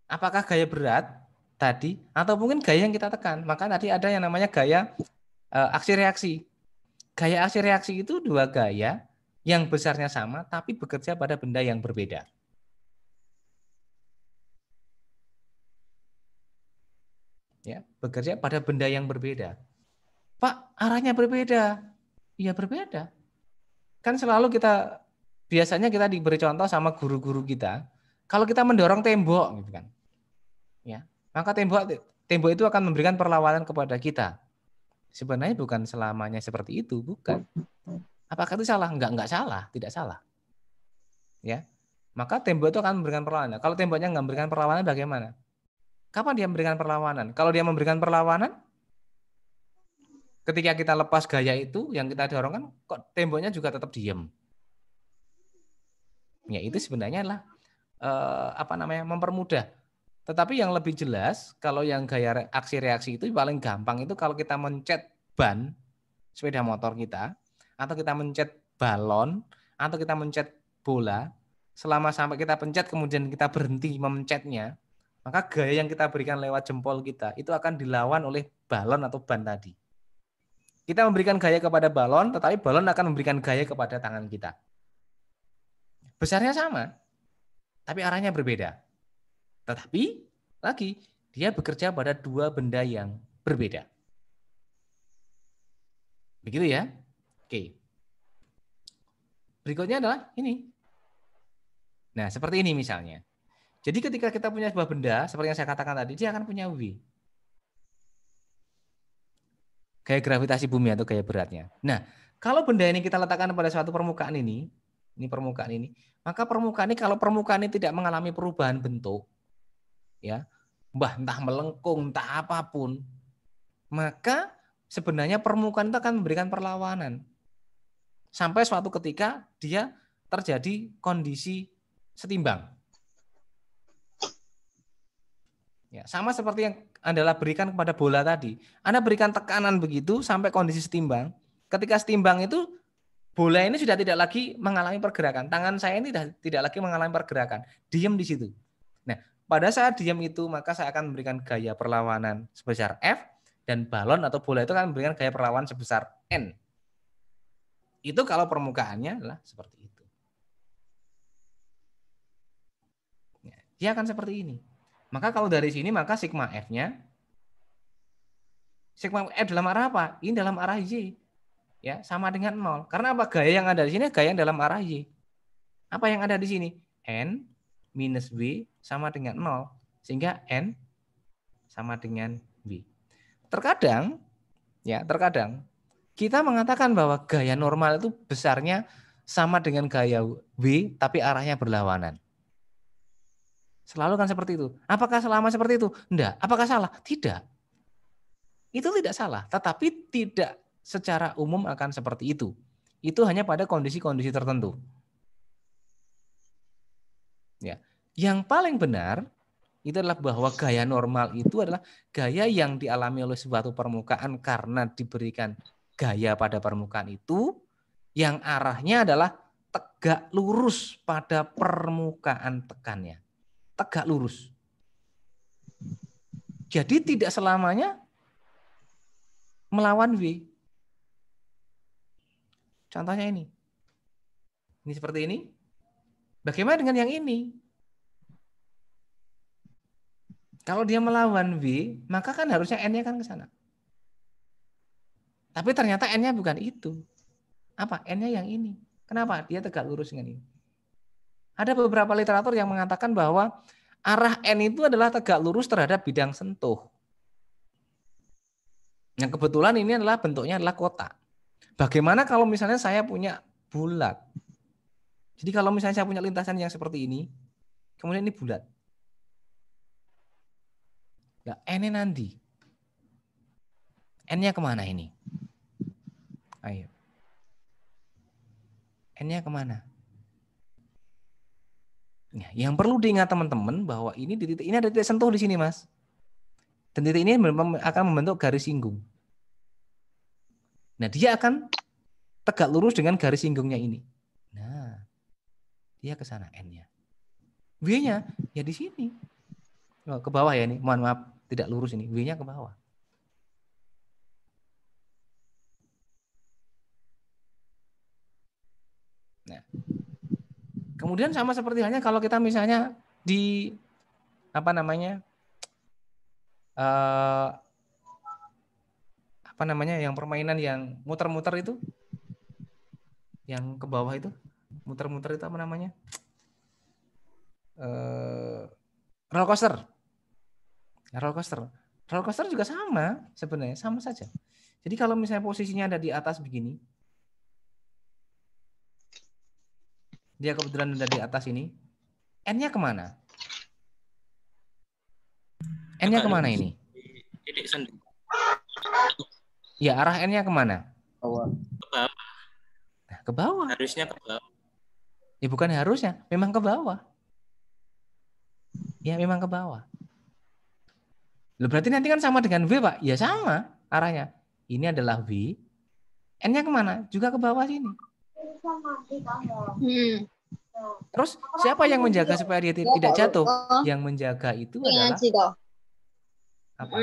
Speaker 1: Apakah gaya berat tadi atau mungkin gaya yang kita tekan. Maka tadi ada yang namanya gaya aksi reaksi. Gaya aksi reaksi itu dua gaya yang besarnya sama tapi bekerja pada benda yang berbeda. Ya, bekerja pada benda yang berbeda. Pak, arahnya berbeda. Iya berbeda. Kan selalu biasanya kita diberi contoh sama guru-guru kita. Kalau kita mendorong tembok gitu kan. Ya, maka tembok itu akan memberikan perlawanan kepada kita. Sebenarnya bukan selamanya seperti itu, bukan. Apakah itu salah? Enggak salah, tidak salah. Ya. Maka tembok itu akan memberikan perlawanan. Kalau temboknya enggak memberikan perlawanan bagaimana? Kapan dia memberikan perlawanan? Kalau dia memberikan perlawanan, ketika kita lepas gaya itu yang kita dorongkan, kok temboknya juga tetap diam. Ya, itu sebenarnya adalah mempermudah. Tetapi yang lebih jelas, kalau yang gaya aksi reaksi itu paling gampang itu kalau kita mencet ban sepeda motor kita, atau kita mencet balon, atau kita mencet bola, selama sampai kita pencet kemudian kita berhenti memencetnya, maka gaya yang kita berikan lewat jempol kita itu akan dilawan oleh balon atau ban tadi. Kita memberikan gaya kepada balon, tetapi balon akan memberikan gaya kepada tangan kita. Besarnya sama, tapi arahnya berbeda. Tetapi, lagi, dia bekerja pada dua benda yang berbeda. Begitu ya? Oke. Berikutnya adalah ini. Nah, seperti ini misalnya. Jadi ketika kita punya sebuah benda, seperti yang saya katakan tadi, dia akan punya V. Gaya gravitasi bumi atau gaya beratnya. Nah, kalau benda ini kita letakkan pada suatu permukaan ini permukaan ini, maka permukaan ini kalau permukaan ini tidak mengalami perubahan bentuk, ya, entah melengkung, entah apapun, maka sebenarnya permukaan itu akan memberikan perlawanan. Sampai suatu ketika dia terjadi kondisi setimbang. Ya, sama seperti yang Anda berikan kepada bola tadi. Anda berikan tekanan begitu sampai kondisi setimbang. Ketika setimbang itu, bola ini sudah tidak lagi mengalami pergerakan. Tangan saya ini tidak lagi mengalami pergerakan. Diam di situ. Nah, pada saat diam itu, maka saya akan memberikan gaya perlawanan sebesar F, dan balon atau bola itu akan memberikan gaya perlawanan sebesar N. Itu kalau permukaannya adalah seperti itu. Dia akan seperti ini. Maka kalau dari sini, maka sigma F-nya, sigma F dalam arah apa? Ini dalam arah Y. Ya, sama dengan 0. Karena apa? Gaya yang ada di sini gaya yang dalam arah Y. Apa yang ada di sini? N minus W sama dengan 0. Sehingga N sama dengan W. Terkadang kita mengatakan bahwa gaya normal itu besarnya sama dengan gaya W, tapi arahnya berlawanan. Selalu kan seperti itu. Apakah selama seperti itu? Enggak. Apakah salah? Tidak. Itu tidak salah, tetapi tidak secara umum akan seperti itu. Itu hanya pada kondisi-kondisi tertentu. Ya. Yang paling benar itu adalah bahwa gaya normal itu adalah gaya yang dialami oleh suatu permukaan karena diberikan gaya pada permukaan itu yang arahnya adalah tegak lurus pada permukaan tekannya. Tegak lurus. Jadi tidak selamanya melawan W. Contohnya ini. Ini seperti ini. Bagaimana dengan yang ini? Kalau dia melawan V, maka kan harusnya N-nya kan ke sana. Tapi ternyata N-nya bukan itu. Apa? N-nya yang ini. Kenapa? Dia tegak lurus dengan ini. Ada beberapa literatur yang mengatakan bahwa arah N itu adalah tegak lurus terhadap bidang sentuh. Yang kebetulan ini adalah bentuknya adalah kotak. Bagaimana kalau misalnya saya punya bulat? Jadi kalau misalnya saya punya lintasan yang seperti ini, kemudian ini bulat. Nah, N-nya nanti. N-nya kemana ini? Ayo. N-nya kemana? Nah, yang perlu diingat teman-teman bahwa ini di titik ini ada titik sentuh di sini, Mas. Dan titik ini akan membentuk garis singgung. Nah, dia akan tegak lurus dengan garis singgungnya ini. Nah, dia ke sana N-nya. W-nya ya di sini. Oh, ke bawah ya ini. Mohon maaf, tidak lurus ini. W-nya ke bawah. Nah, kemudian sama seperti halnya kalau kita misalnya di yang permainan yang muter-muter itu, yang ke bawah itu, muter-muter itu apa namanya? Roller coaster. Roller coaster juga sama sebenarnya, sama saja. Jadi kalau misalnya posisinya ada di atas begini, dia kebetulan ada di atas ini, N-nya kemana? N-nya kemana ini?
Speaker 2: Titik sentuh.
Speaker 1: Ya, arah N-nya kemana?
Speaker 2: Ke bawah.
Speaker 1: Nah, ke bawah.
Speaker 2: Harusnya ke bawah.
Speaker 1: Ya bukan harusnya, memang ke bawah. Ya memang ke bawah. Loh, berarti nanti kan sama dengan V, Pak? Ya sama arahnya. Ini adalah V, N-nya kemana? Juga ke bawah sini. Terus siapa yang menjaga supaya dia tidak jatuh? Yang menjaga itu adalah apa?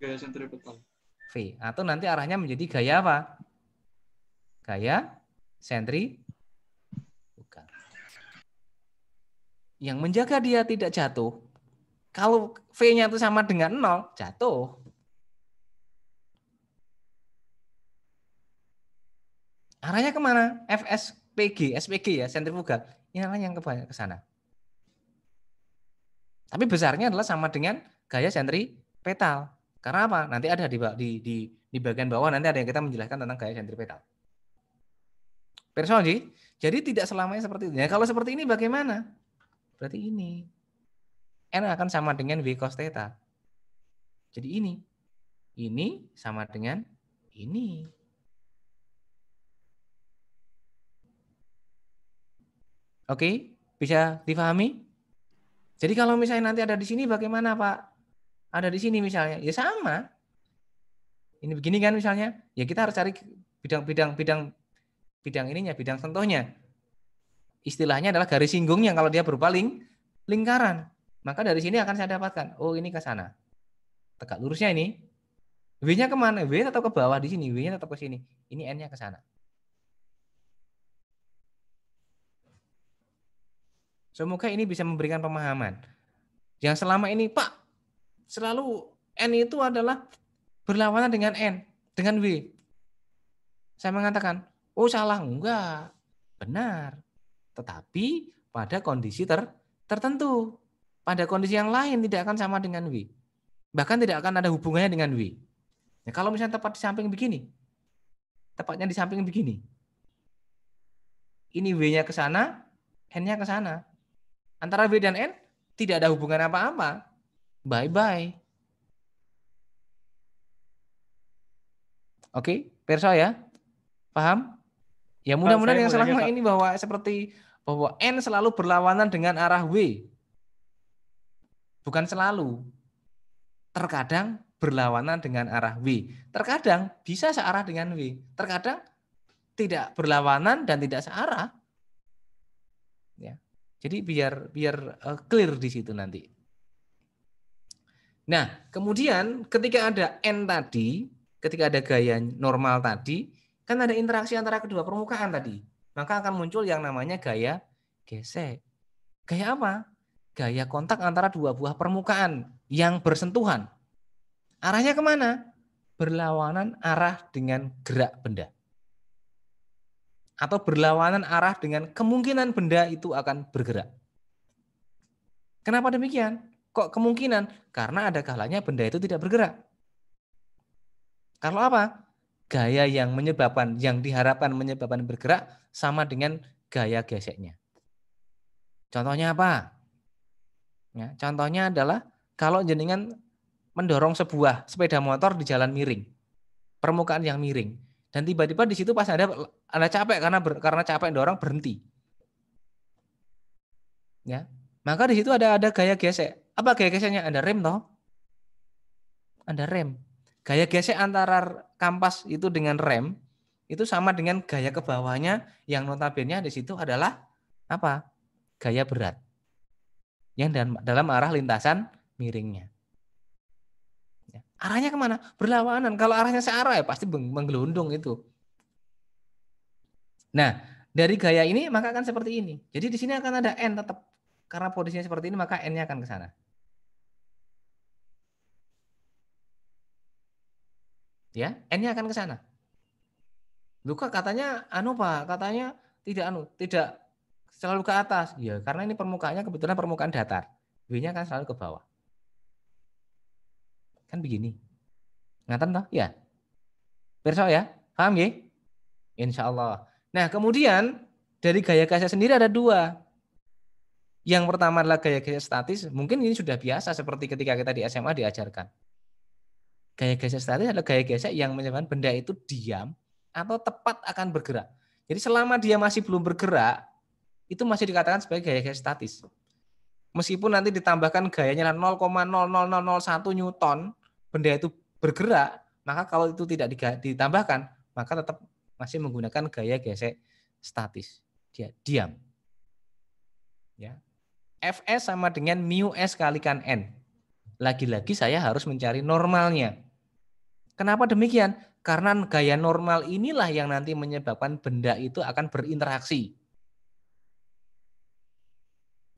Speaker 3: Gaya sentripetal.
Speaker 1: V. Atau nanti arahnya menjadi gaya apa? Gaya sentrifugal. Yang menjaga dia tidak jatuh. Kalau V-nya itu sama dengan 0, jatuh. Arahnya kemana? SPG ya, sentrifugal. Ini arahnya yang ke sana. Tapi besarnya adalah sama dengan gaya sentripetal. Karena apa? Nanti ada di bagian bawah, nanti ada yang kita menjelaskan tentang gaya sentripetal. Persoal, jadi tidak selamanya seperti itu. Ya, kalau seperti ini bagaimana? Berarti ini. N akan sama dengan V cos theta. Jadi ini. Ini sama dengan ini. Oke, bisa dipahami? Jadi kalau misalnya nanti ada di sini bagaimana Pak? Ada di sini misalnya, ya sama. Ini begini kan misalnya, ya kita harus cari bidang ininya, bidang sentuhnya. Istilahnya adalah garis singgungnya kalau dia berupa lingkaran. Maka dari sini akan saya dapatkan, oh ini ke sana. Tegak lurusnya ini. W-nya kemana? W tetap ke bawah di sini, W-nya tetap ke sini. Ini N-nya ke sana. Semoga ini bisa memberikan pemahaman. Yang selama ini, Pak, selalu N itu adalah berlawanan dengan N, dengan W. Saya mengatakan, oh salah, enggak. Benar. Tetapi pada kondisi tertentu. Pada kondisi yang lain tidak akan sama dengan W. Bahkan tidak akan ada hubungannya dengan W. Nah, kalau misalnya tepat di samping begini, tepatnya di samping begini. Ini W-nya ke sana, N-nya ke sana. Antara W dan N tidak ada hubungan apa-apa. Bye-bye. Oke, perso ya? Paham? Ya mudah-mudahan yang selama ini bahwa N selalu berlawanan dengan arah W. Bukan selalu. Terkadang berlawanan dengan arah W. Terkadang bisa searah dengan W. Terkadang tidak berlawanan dan tidak searah. Ya. Jadi biar clear di situ nanti. Nah, kemudian ketika ada N tadi, ketika ada gaya normal tadi, kan ada interaksi antara kedua permukaan tadi. Maka akan muncul yang namanya gaya gesek. Gaya apa? Gaya kontak antara dua buah permukaan yang bersentuhan. Arahnya kemana? Berlawanan arah dengan gerak benda. Atau berlawanan arah dengan kemungkinan benda itu akan bergerak. Kenapa demikian? Kok kemungkinan? Karena ada kalanya benda itu tidak bergerak. Kalau apa? Gaya yang diharapkan menyebabkan bergerak sama dengan gaya geseknya. Contohnya apa? Ya, contohnya adalah kalau jenengan mendorong sebuah sepeda motor di jalan miring, permukaan yang miring. Dan tiba-tiba di situ pas ada capek karena capek dorong berhenti. Ya. Maka di situ ada gaya gesek. Apa gaya geseknya? Ada rem toh? Ada rem. Gaya gesek antara kampas itu dengan rem itu sama dengan gaya ke bawahnya yang notabene di situ adalah apa? Gaya berat. Yang dalam arah lintasan miringnya. Arahnya kemana? Berlawanan. Kalau arahnya searah ya pasti menggelundung itu. Nah, dari gaya ini maka akan seperti ini. Jadi di sini akan ada N tetap. Karena posisinya seperti ini maka N-nya akan ke sana. Ya, N-nya akan ke sana. Luka katanya Pak, katanya tidak selalu ke atas. Ya, karena ini permukaannya kebetulan permukaan datar. W-nya akan selalu ke bawah. Kan begini. Ngaten toh? Ya. Perso ya? Paham ya? Insya Allah. Nah, kemudian dari gaya gesek sendiri ada dua. Yang pertama adalah gaya gesek statis. Mungkin ini sudah biasa seperti ketika kita di SMA diajarkan. Gaya gesek statis adalah gaya gesek yang menyebabkan benda itu diam atau tepat akan bergerak. Jadi selama dia masih belum bergerak, itu masih dikatakan sebagai gaya gesek statis. Meskipun nanti ditambahkan gayanya 0,00001 Newton, benda itu bergerak, maka kalau itu tidak ditambahkan, maka tetap masih menggunakan gaya gesek statis. Dia diam. Ya. Fs sama dengan mu S kalikan N. Lagi-lagi saya harus mencari normalnya. Kenapa demikian? Karena gaya normal inilah yang nanti menyebabkan benda itu akan berinteraksi.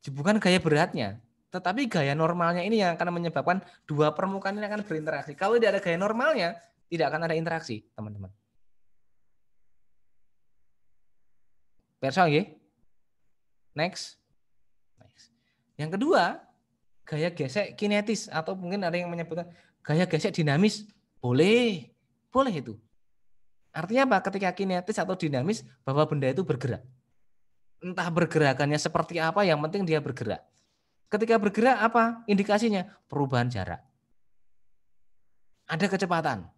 Speaker 1: Bukan gaya beratnya, tetapi gaya normalnya ini yang akan menyebabkan dua permukaan ini akan berinteraksi. Kalau tidak ada gaya normalnya, tidak akan ada interaksi, teman-teman. Perso nggih? Next. Yang kedua, gaya gesek kinetis atau mungkin ada yang menyebutkan gaya gesek dinamis. Boleh. Boleh itu. Artinya apa? Ketika kinetis atau dinamis bahwa benda itu bergerak. Entah bergerakannya seperti apa, yang penting dia bergerak. Ketika bergerak apa indikasinya? Perubahan jarak. Ada kecepatan.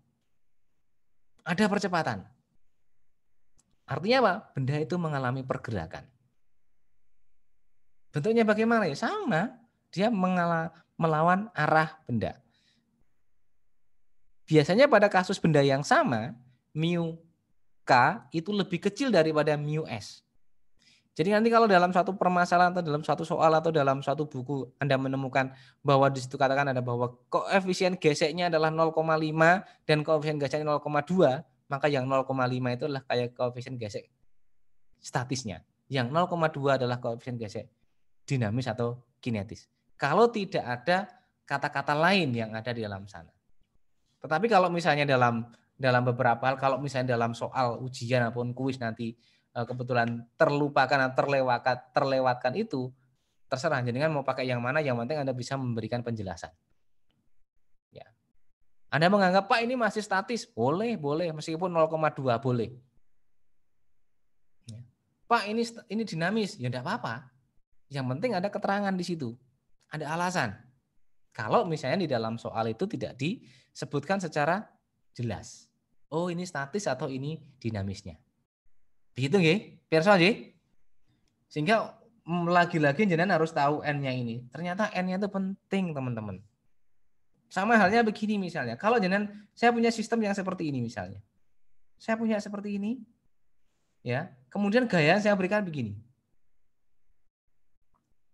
Speaker 1: Ada percepatan. Artinya apa? Benda itu mengalami pergerakan. Bentuknya bagaimana ya? Sama. Dia melawan arah benda. Biasanya pada kasus benda yang sama, mu K itu lebih kecil daripada mu S. Jadi nanti kalau dalam suatu permasalahan atau dalam suatu soal atau dalam suatu buku Anda menemukan bahwa di situ katakan ada bahwa koefisien geseknya adalah 0,5 dan koefisien geseknya 0,2, maka yang 0,5 itu adalah kayak koefisien gesek statisnya. Yang 0,2 adalah koefisien gesek dinamis atau kinetis. Kalau tidak ada kata-kata lain yang ada di dalam sana. Tetapi kalau misalnya dalam beberapa hal, kalau misalnya dalam soal ujian ataupun kuis nanti kebetulan terlupakan atau terlewatkan itu, terserah jenengan mau pakai yang mana, yang penting Anda bisa memberikan penjelasan. Ya. Anda menganggap Pak ini masih statis, boleh, meskipun 0,2 boleh. Ya. Pak ini dinamis, ya enggak apa-apa. Yang penting ada keterangan di situ, ada alasan. Kalau misalnya di dalam soal itu tidak disebutkan secara jelas. Oh ini statis atau ini dinamisnya. Begitu nggih? Pirsa nggih? Sehingga lagi-lagi jenengan harus tahu N-nya ini. Ternyata N-nya itu penting, teman-teman. Sama halnya begini misalnya. Kalau jenengan, saya punya sistem yang seperti ini misalnya. Saya punya seperti ini. Ya. Kemudian gaya saya berikan begini.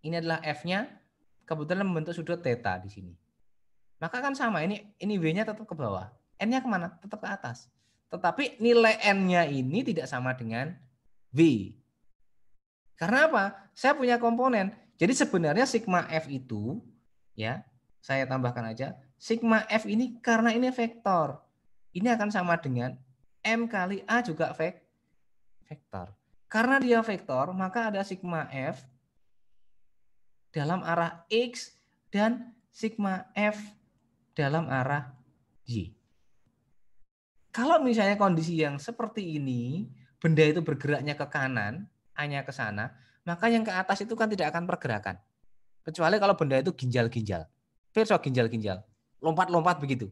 Speaker 1: Ini adalah F-nya, kebetulan membentuk sudut theta di sini. Maka kan sama, ini W-nya tetap ke bawah. N-nya kemana? Tetap ke atas. Tetapi nilai N-nya ini tidak sama dengan W. Karena apa? Saya punya komponen. Jadi sebenarnya sigma F itu, ya, saya tambahkan aja, sigma F ini karena ini vektor. Ini akan sama dengan M kali A juga vektor. Karena dia vektor, maka ada sigma F dalam arah X dan sigma F dalam arah Y. Kalau misalnya kondisi yang seperti ini, benda itu bergeraknya ke kanan, hanya ke sana, maka yang ke atas itu kan tidak akan pergerakan. Kecuali kalau benda itu ginjal-ginjal. Pirsa ginjal-ginjal. Lompat-lompat begitu.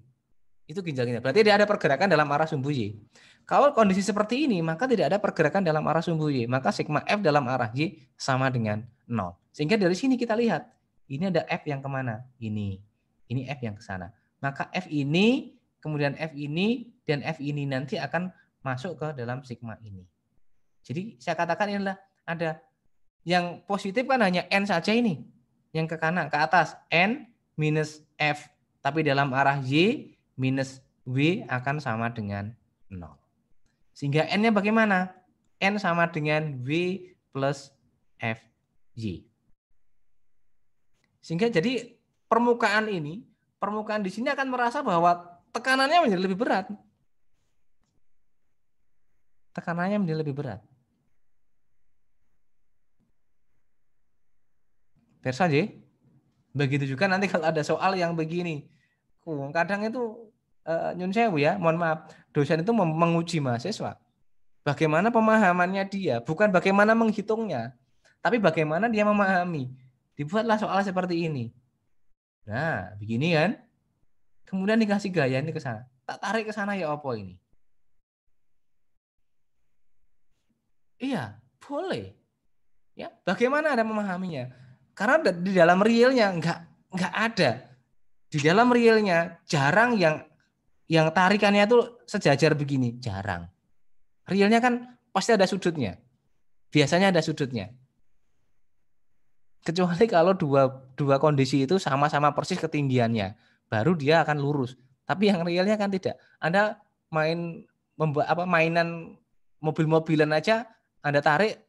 Speaker 1: Itu ginjal-ginjal. Berarti tidak ada pergerakan dalam arah sumbu Y. Kalau kondisi seperti ini, maka tidak ada pergerakan dalam arah sumbu Y. Maka sigma F dalam arah Y sama dengan 0. Sehingga dari sini kita lihat, ini ada F yang kemana? Ini F yang ke sana. Maka F ini, kemudian F ini, dan F ini nanti akan masuk ke dalam sigma ini. Jadi saya katakan ini adalah ada yang positif kan hanya N saja ini. Yang ke kanan, ke atas, N minus F. Tapi dalam arah Y minus W akan sama dengan 0. Sehingga N-nya bagaimana? N sama dengan W plus FY. Sehingga jadi permukaan di sini akan merasa bahwa tekanannya menjadi lebih berat. Tekanannya menjadi lebih berat. Pirsa nggih? Begitu juga nanti kalau ada soal yang begini. Kadang itu nyun sewu ya, mohon maaf, dosen itu menguji mahasiswa. Bagaimana pemahamannya dia, bukan bagaimana menghitungnya, tapi bagaimana dia memahami. Dibuatlah soal seperti ini. Nah, begini kan. Kemudian dikasih gaya ini ke sana. Tak tarik ke sana ya apa ini? Iya, boleh. Ya, bagaimana Anda memahaminya? Karena di dalam realnya enggak ada. Di dalam realnya jarang yang tarikannya itu sejajar begini, jarang. Realnya kan pasti ada sudutnya. Biasanya ada sudutnya. Kecuali kalau dua kondisi itu sama-sama persis ketinggiannya, baru dia akan lurus. Tapi yang realnya kan tidak. Anda mainan mobil-mobilan aja, Anda tarik,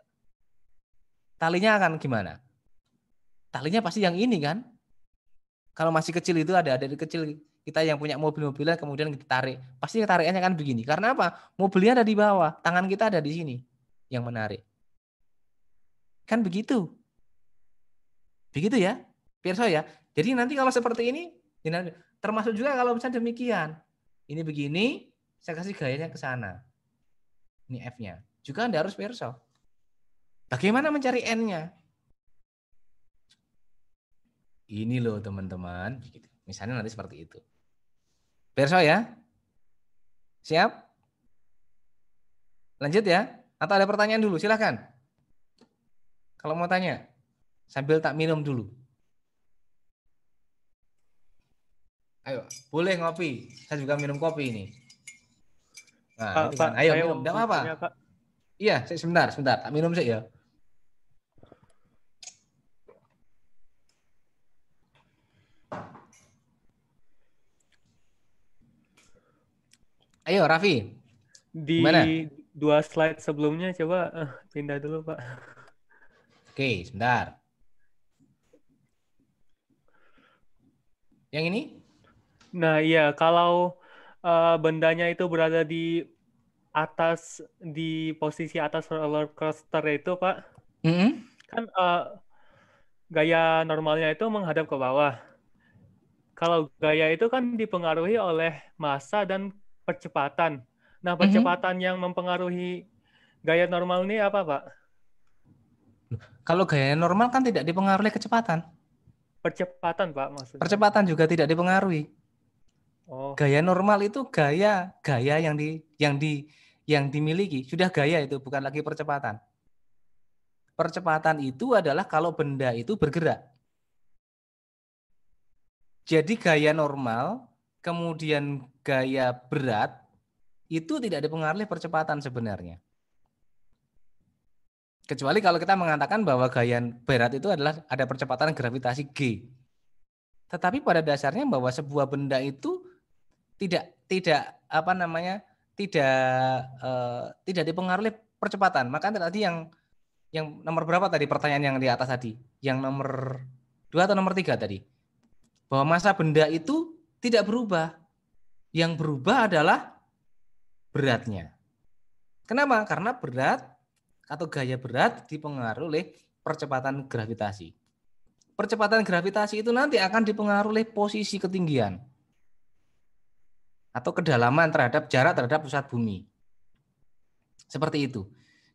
Speaker 1: talinya akan gimana? Talinya pasti yang ini kan. Kalau masih kecil itu ada kecil kita yang punya mobil-mobilan kemudian kita tarik, pasti tarikannya kan begini. Karena apa? Mobilnya ada di bawah, tangan kita ada di sini yang menarik. Kan begitu. Begitu ya, Pirso ya. Jadi nanti kalau seperti ini, termasuk juga kalau misalnya demikian. Ini begini, saya kasih gayanya ke sana. Ini F-nya. Juga Anda harus Pirso. Bagaimana mencari N-nya? Ini loh teman-teman. Misalnya nanti seperti itu. Pirso ya? Siap? Lanjut ya? Atau ada pertanyaan dulu? Silahkan. Kalau mau tanya. Sambil tak minum dulu. Ayo, boleh ngopi. Saya juga minum kopi ini. Nah, itu kan. Ayo minum, enggak apa-apa. Iya, sebentar. Tak minum sih ya. Ayo, Raffi. Gimana?
Speaker 11: Di 2 slide sebelumnya coba pindah dulu, Pak.
Speaker 1: Oke, sebentar. Yang ini?
Speaker 11: Nah, iya, kalau bendanya itu berada di atas, di posisi atas roller coaster itu, Pak, kan gaya normalnya itu menghadap ke bawah. Kalau gaya itu kan dipengaruhi oleh massa dan percepatan. Nah, percepatan yang mempengaruhi gaya normal ini apa, Pak?
Speaker 1: Kalau gaya normal kan tidak dipengaruhi kecepatan.
Speaker 11: Percepatan, Pak, maksudnya.
Speaker 1: Percepatan juga tidak dipengaruhi.
Speaker 11: Oh.
Speaker 1: Gaya normal itu gaya yang dimiliki. Sudah gaya itu, bukan lagi percepatan. Percepatan itu adalah kalau benda itu bergerak. Jadi gaya normal, kemudian gaya berat, itu tidak dipengaruhi percepatan sebenarnya. Kecuali kalau kita mengatakan bahwa gaya berat itu adalah ada percepatan gravitasi G. Tetapi pada dasarnya bahwa sebuah benda itu tidak dipengaruhi percepatan. Maka tadi yang nomor berapa tadi pertanyaan yang di atas tadi? Yang nomor 2 atau nomor 3 tadi? Bahwa massa benda itu tidak berubah. Yang berubah adalah beratnya. Kenapa? Karena berat atau gaya berat dipengaruhi oleh percepatan gravitasi. Percepatan gravitasi itu nanti akan dipengaruhi oleh posisi ketinggian atau kedalaman terhadap jarak terhadap pusat bumi. Seperti itu.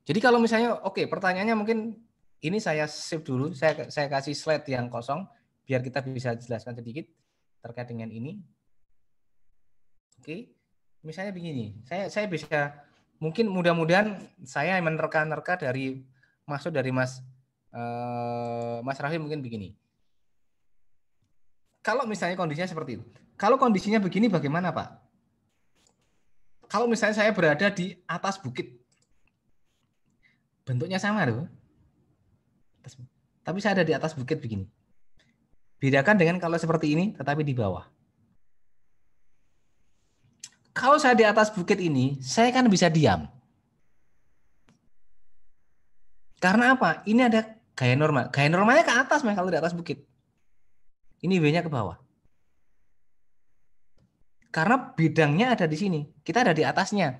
Speaker 1: Jadi kalau misalnya, oke, pertanyaannya mungkin ini saya save dulu, saya kasih slide yang kosong biar kita bisa jelaskan sedikit terkait dengan ini. Oke, misalnya begini, saya bisa mungkin mudah-mudahan saya menerka-nerka dari maksud dari Mas Raffi mungkin begini. Kalau misalnya kondisinya seperti itu, kalau kondisinya begini bagaimana Pak? Kalau misalnya saya berada di atas bukit, bentuknya sama loh, tapi saya ada di atas bukit begini. Bedakan dengan kalau seperti ini, tetapi di bawah. Kalau saya di atas bukit ini, saya kan bisa diam. Karena apa? Ini ada gaya normal. Gaya normalnya ke atas kalau di atas bukit. Ini W-nya ke bawah. Karena bidangnya ada di sini. Kita ada di atasnya.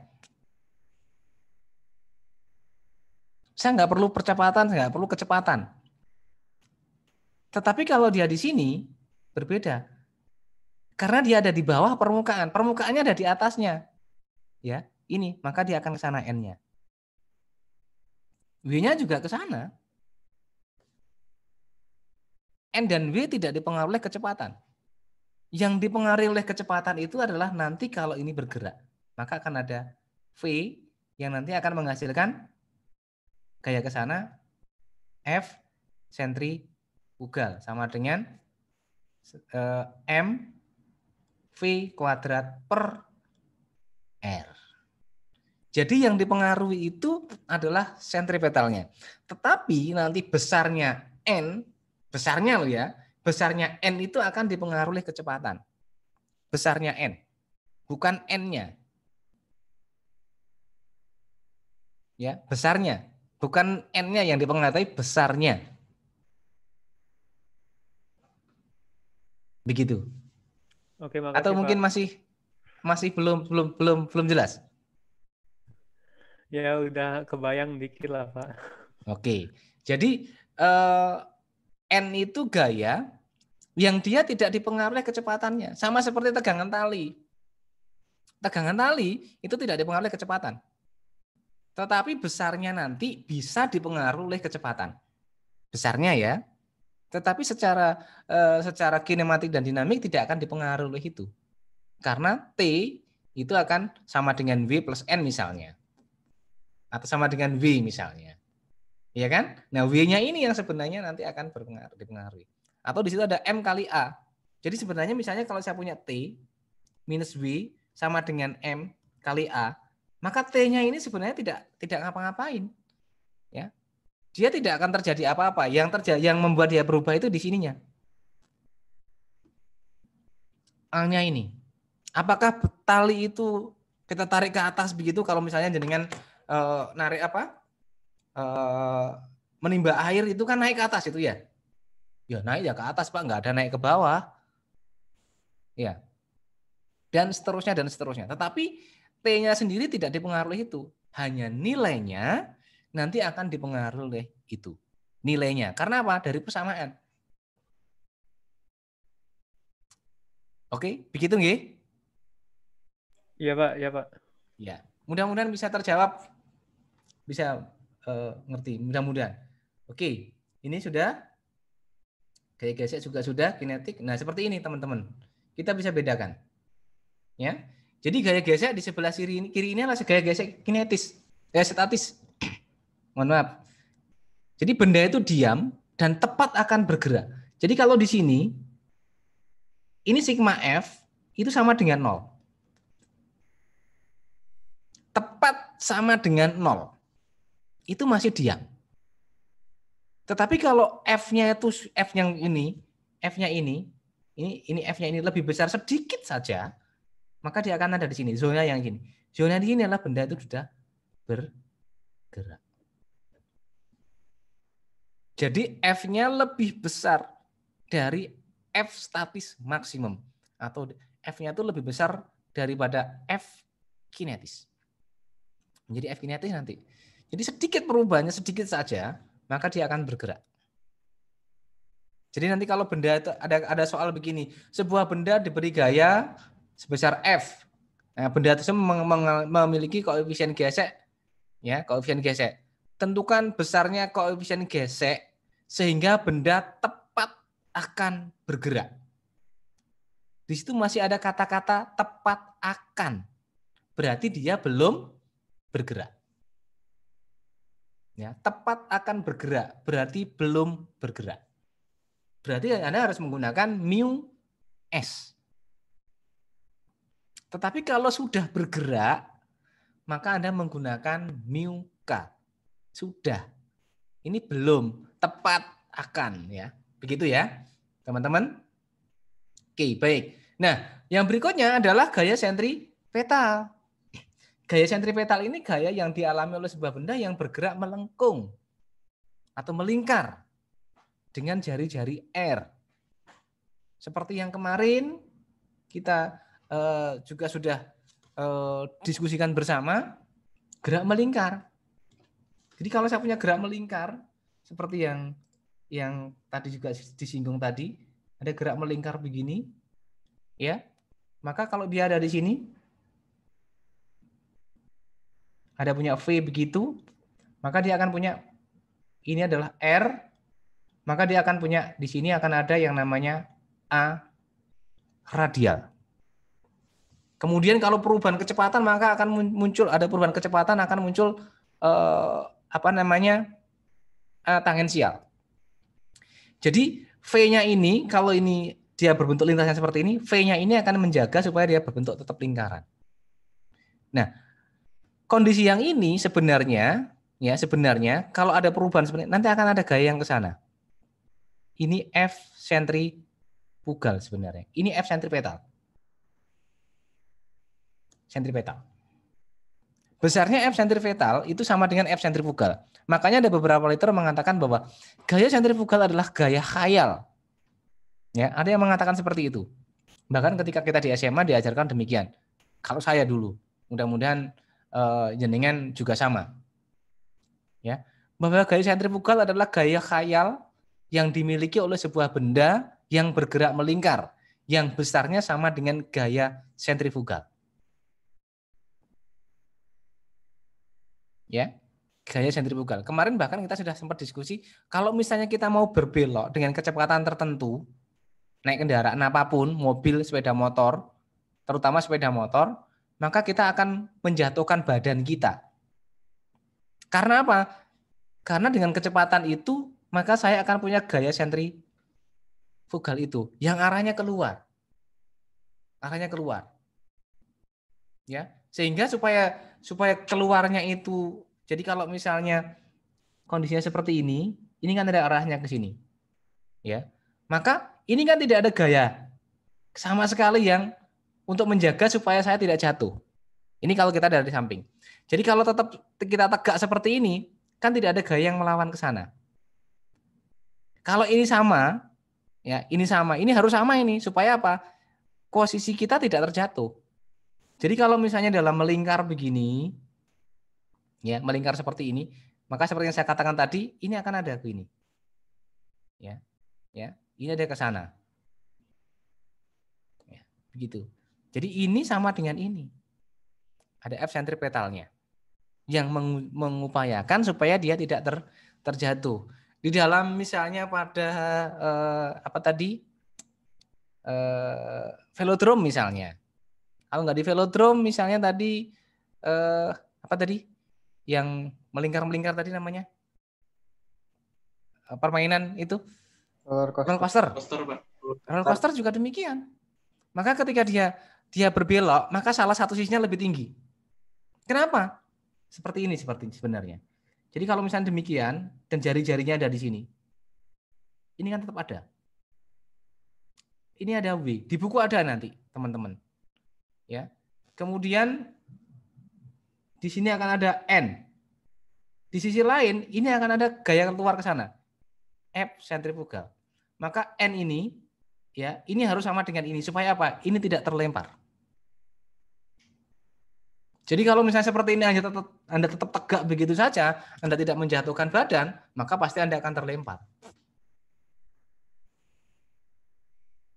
Speaker 1: Saya nggak perlu percepatan, saya nggak perlu kecepatan. Tetapi kalau dia di sini, berbeda. Karena dia ada di bawah permukaan. Permukaannya ada di atasnya. Ya, ini. Maka dia akan ke sana N-nya. W-nya juga ke sana. N dan W tidak dipengaruhi oleh kecepatan. Yang dipengaruhi oleh kecepatan itu adalah nanti kalau ini bergerak. Maka akan ada V yang nanti akan menghasilkan gaya ke sana F sentrifugal sama dengan M V kuadrat per R. Jadi yang dipengaruhi itu adalah sentripetalnya. Tetapi nanti besarnya N, besarnya loh ya, besarnya N itu akan dipengaruhi kecepatan. Besarnya N, bukan N-nya. Ya, besarnya, bukan N-nya yang dipengaruhi, besarnya. Begitu.
Speaker 11: Oke, makasih,
Speaker 1: atau mungkin
Speaker 11: Pak.
Speaker 1: masih belum jelas.
Speaker 11: Ya udah kebayang dikit lah, Pak.
Speaker 1: Oke. Jadi N itu gaya yang dia tidak dipengaruhi kecepatannya. Sama seperti tegangan tali. Tegangan tali itu tidak dipengaruhi kecepatan. Tetapi besarnya nanti bisa dipengaruhi kecepatan. Besarnya ya. Tetapi secara kinematik dan dinamik tidak akan dipengaruhi itu. Karena T itu akan sama dengan V plus N misalnya. Atau sama dengan V misalnya. Ya kan? Nah, W-nya ini yang sebenarnya nanti akan dipengaruhi. Atau di situ ada M kali A. Jadi sebenarnya misalnya kalau saya punya T minus V sama dengan M kali A, maka T-nya ini sebenarnya tidak ngapa-ngapain. Ya. Dia tidak akan terjadi apa-apa. Yang membuat dia berubah itu di sininya. A-nya ini. Apakah tali itu kita tarik ke atas begitu kalau misalnya jenengan narik apa? Menimba air itu kan naik ke atas itu ya. Ya naik ya ke atas Pak, nggak ada naik ke bawah. Ya. Dan seterusnya dan seterusnya. Tetapi T-nya sendiri tidak dipengaruhi itu. Hanya nilainya nanti akan dipengaruhi oleh itu. Nilainya. Karena apa? Dari persamaan. Oke, begitu nggih?
Speaker 11: Iya, Pak. Ya, Pak.
Speaker 1: Ya. Mudah-mudahan bisa terjawab. Bisa ngerti, mudah-mudahan. Oke, ini sudah. Gaya gesek juga sudah, kinetik. Nah, seperti ini teman-teman. Kita bisa bedakan. Ya. Jadi gaya gesek di sebelah kiri ini adalah gaya gesek kinetis, statis. Mohon maaf. Jadi benda itu diam dan tepat akan bergerak. Jadi kalau di sini ini sigma F itu sama dengan 0. Tepat sama dengan 0. Itu masih diam. Tetapi kalau F-nya itu F-nya ini F-nya ini F-nya ini lebih besar sedikit saja, maka dia akan ada di sini, zona yang gini. Zona di sini adalah benda itu sudah bergerak. Jadi F-nya lebih besar dari F statis maksimum atau F-nya itu lebih besar daripada F kinetis. Menjadi F kinetis nanti. Jadi sedikit perubahannya sedikit saja, maka dia akan bergerak. Jadi nanti kalau benda itu ada soal begini, sebuah benda diberi gaya sebesar F. Nah, benda tersebut memiliki koefisien gesek, ya, koefisien gesek. Tentukan besarnya koefisien gesek sehingga benda tepat akan bergerak. Di situ masih ada kata-kata tepat akan. Berarti dia belum bergerak. Ya, tepat akan bergerak, berarti belum bergerak. Berarti Anda harus menggunakan mu S. Tetapi kalau sudah bergerak, maka Anda menggunakan mu K. Sudah. Ini belum, tepat akan, ya. Begitu ya, teman-teman? Oke, baik. Nah, yang berikutnya adalah gaya sentripetal. Gaya sentripetal ini gaya yang dialami oleh sebuah benda yang bergerak melengkung atau melingkar dengan jari-jari R. Seperti yang kemarin kita juga sudah diskusikan bersama, gerak melingkar. Jadi kalau saya punya gerak melingkar, seperti yang tadi juga disinggung tadi, ada gerak melingkar begini, ya. Maka kalau dia ada di sini, ada punya V begitu, maka dia akan punya, ini adalah R, maka dia akan punya, di sini akan ada yang namanya A radial. Kemudian kalau perubahan kecepatan, maka akan muncul, ada perubahan kecepatan akan muncul tangensial. Jadi V-nya ini, kalau ini dia berbentuk lintasan seperti ini, V-nya ini akan menjaga supaya dia berbentuk tetap lingkaran. Nah, kondisi yang ini sebenarnya kalau ada perubahan sebenarnya nanti akan ada gaya yang ke sana. Ini F sentrifugal sebenarnya. Ini F sentripetal. Sentripetal. Besarnya F sentripetal itu sama dengan F sentrifugal. Makanya ada beberapa literatur mengatakan bahwa gaya sentrifugal adalah gaya khayal. Ya, ada yang mengatakan seperti itu. Bahkan ketika kita di SMA diajarkan demikian. Kalau saya dulu, mudah-mudahan jenengan juga sama. Ya, bahwa gaya sentrifugal adalah gaya khayal yang dimiliki oleh sebuah benda yang bergerak melingkar, yang besarnya sama dengan gaya sentrifugal. Ya, gaya sentrifugal. Kemarin bahkan kita sudah sempat diskusi, kalau misalnya kita mau berbelok dengan kecepatan tertentu, naik kendaraan apapun, mobil, sepeda motor, terutama sepeda motor, maka kita akan menjatuhkan badan kita. Karena apa? Karena dengan kecepatan itu, maka saya akan punya gaya sentrifugal itu, yang arahnya keluar. Arahnya keluar. Ya, sehingga supaya keluarnya itu, jadi kalau misalnya kondisinya seperti ini kan ada arahnya ke sini. Ya. Maka ini kan tidak ada gaya sama sekali yang untuk menjaga supaya saya tidak jatuh. Ini kalau kita dari samping. Jadi kalau tetap kita tegak seperti ini, kan tidak ada gaya yang melawan ke sana. Kalau ini sama, ya, ini harus sama ini supaya apa? Posisi kita tidak terjatuh. Jadi kalau misalnya dalam melingkar begini, ya, melingkar seperti ini, maka seperti yang saya katakan tadi, ini akan ada begini. Ya. Ya, ini ada ke sana. Ya, begitu. Jadi ini sama dengan ini. Ada F sentripetalnya yang mengupayakan supaya dia tidak terjatuh. Di dalam misalnya pada velodrome misalnya. Kalau nggak di velodrome misalnya tadi yang melingkar-melingkar tadi namanya permainan itu roller coaster. Roller coaster juga demikian. Maka ketika dia berbelok, maka salah satu sisinya lebih tinggi. Kenapa? Seperti ini sebenarnya. Jadi kalau misalnya demikian dan jari-jarinya ada di sini, ini kan tetap ada. Ini ada W. Di buku ada nanti, teman-teman. Ya. Kemudian di sini akan ada N. Di sisi lain, ini akan ada gaya keluar ke sana. F sentrifugal. Maka N ini, ya, ini harus sama dengan ini. Supaya apa? Ini tidak terlempar. Jadi kalau misalnya seperti ini Anda tetap tegak begitu saja, Anda tidak menjatuhkan badan, maka pasti Anda akan terlempar.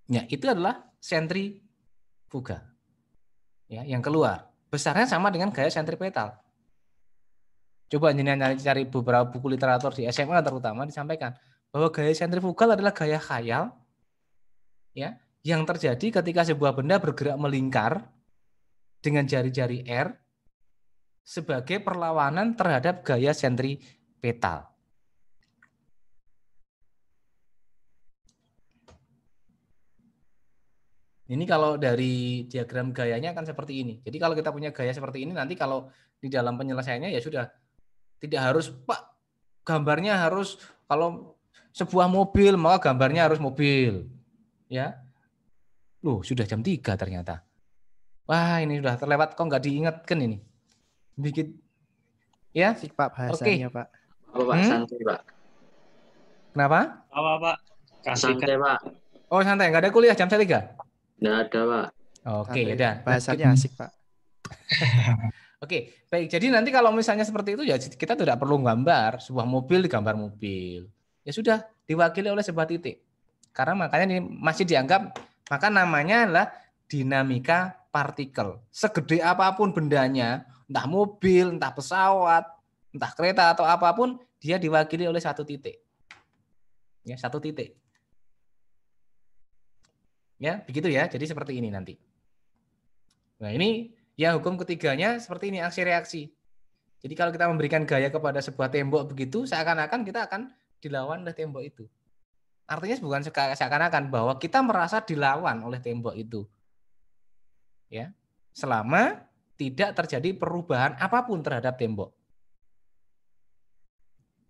Speaker 1: Ya, itu adalah sentrifuga. Ya, yang keluar. Besarnya sama dengan gaya sentripetal. Coba jenengan cari beberapa buku literatur di SMA terutama disampaikan bahwa gaya sentrifugal adalah gaya khayal, ya, yang terjadi ketika sebuah benda bergerak melingkar dengan jari-jari R sebagai perlawanan terhadap gaya sentripetal. Ini kalau dari diagram gayanya akan seperti ini. Jadi kalau kita punya gaya seperti ini, nanti kalau di dalam penyelesaiannya ya sudah, tidak harus, Pak, gambarnya harus, kalau sebuah mobil, maka gambarnya harus mobil. Ya. Loh, sudah jam 3 ternyata. Wah, ini sudah terlewat, kok nggak diingatkan ini. Dikit. Ya,
Speaker 4: Asik, Pak, bahasanya, Pak.
Speaker 6: Pak, santai, Pak.
Speaker 1: Kenapa?
Speaker 13: Apa, Pak?
Speaker 6: Santai, Pak.
Speaker 1: Oh, santai, nggak ada kuliah jam 3?
Speaker 6: Nggak ada, Pak.
Speaker 1: Oke, ya udah.
Speaker 4: Bahasanya asik, Pak.
Speaker 1: Oke, baik. Jadi nanti kalau misalnya seperti itu ya kita tidak perlu gambar sebuah mobil digambar mobil. Ya sudah diwakili oleh sebuah titik. Karena makanya ini masih dianggap, maka namanya adalah dinamika partikel. Segede apapun bendanya, entah mobil, entah pesawat, entah kereta atau apapun, dia diwakili oleh satu titik. Ya, satu titik. Ya, begitu ya. Jadi seperti ini nanti. Nah, ini ya hukum ketiganya seperti ini, aksi reaksi. Jadi kalau kita memberikan gaya kepada sebuah tembok begitu, seakan-akan kita akan dilawan oleh tembok itu. Artinya bukan seakan-akan bahwa kita merasa dilawan oleh tembok itu. Ya. Selama tidak terjadi perubahan apapun terhadap tembok.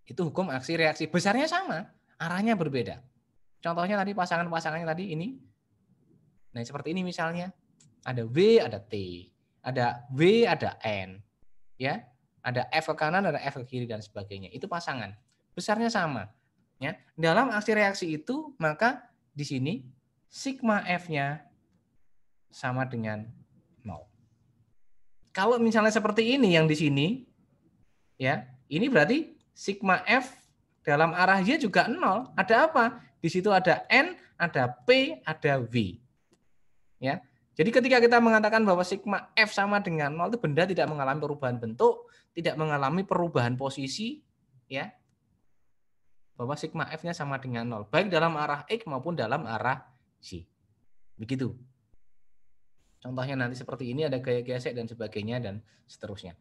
Speaker 1: Itu hukum aksi reaksi. Besarnya sama, arahnya berbeda. Contohnya tadi pasangan-pasangannya tadi ini. Nah, seperti ini misalnya. Ada W, ada T. Ada W, ada N. Ya, ada F ke kanan, ada F ke kiri dan sebagainya. Itu pasangan. Besarnya sama. Ya. Dalam aksi reaksi itu, maka di sini sigma F-nya sama dengan 0. Kalau misalnya seperti ini yang di sini, ya, ini berarti sigma F dalam arah Y juga 0. Ada apa? Di situ ada N, ada P, ada V. Ya. Jadi ketika kita mengatakan bahwa sigma F sama dengan 0, itu benda tidak mengalami perubahan bentuk, tidak mengalami perubahan posisi, ya. Bahwa sigma F-nya sama dengan 0, baik dalam arah X maupun dalam arah Y. Begitu. Contohnya nanti seperti ini, ada gaya gesek dan sebagainya dan seterusnya.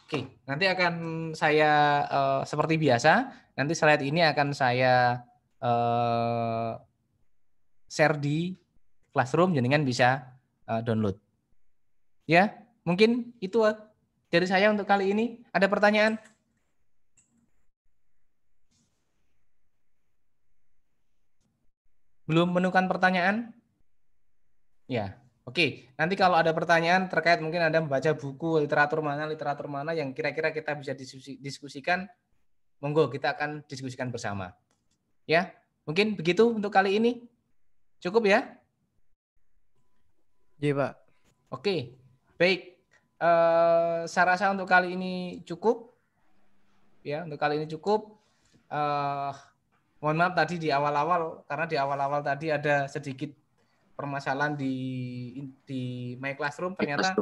Speaker 1: Oke, nanti akan saya seperti biasa, nanti slide ini akan saya share di Classroom, jenengan bisa download. Ya, mungkin itu dari saya untuk kali ini. Ada pertanyaan? Belum menemukan pertanyaan? Ya, oke. Nanti kalau ada pertanyaan terkait mungkin Anda membaca buku literatur mana yang kira-kira kita bisa diskusikan, monggo kita akan diskusikan bersama. Ya, mungkin begitu untuk kali ini. Cukup ya?
Speaker 4: Iya, Pak.
Speaker 1: Oke, baik. Saya rasa untuk kali ini cukup. Ya, untuk kali ini cukup. Mohon maaf tadi di awal-awal, karena di awal-awal tadi ada sedikit permasalahan di My Classroom. Ternyata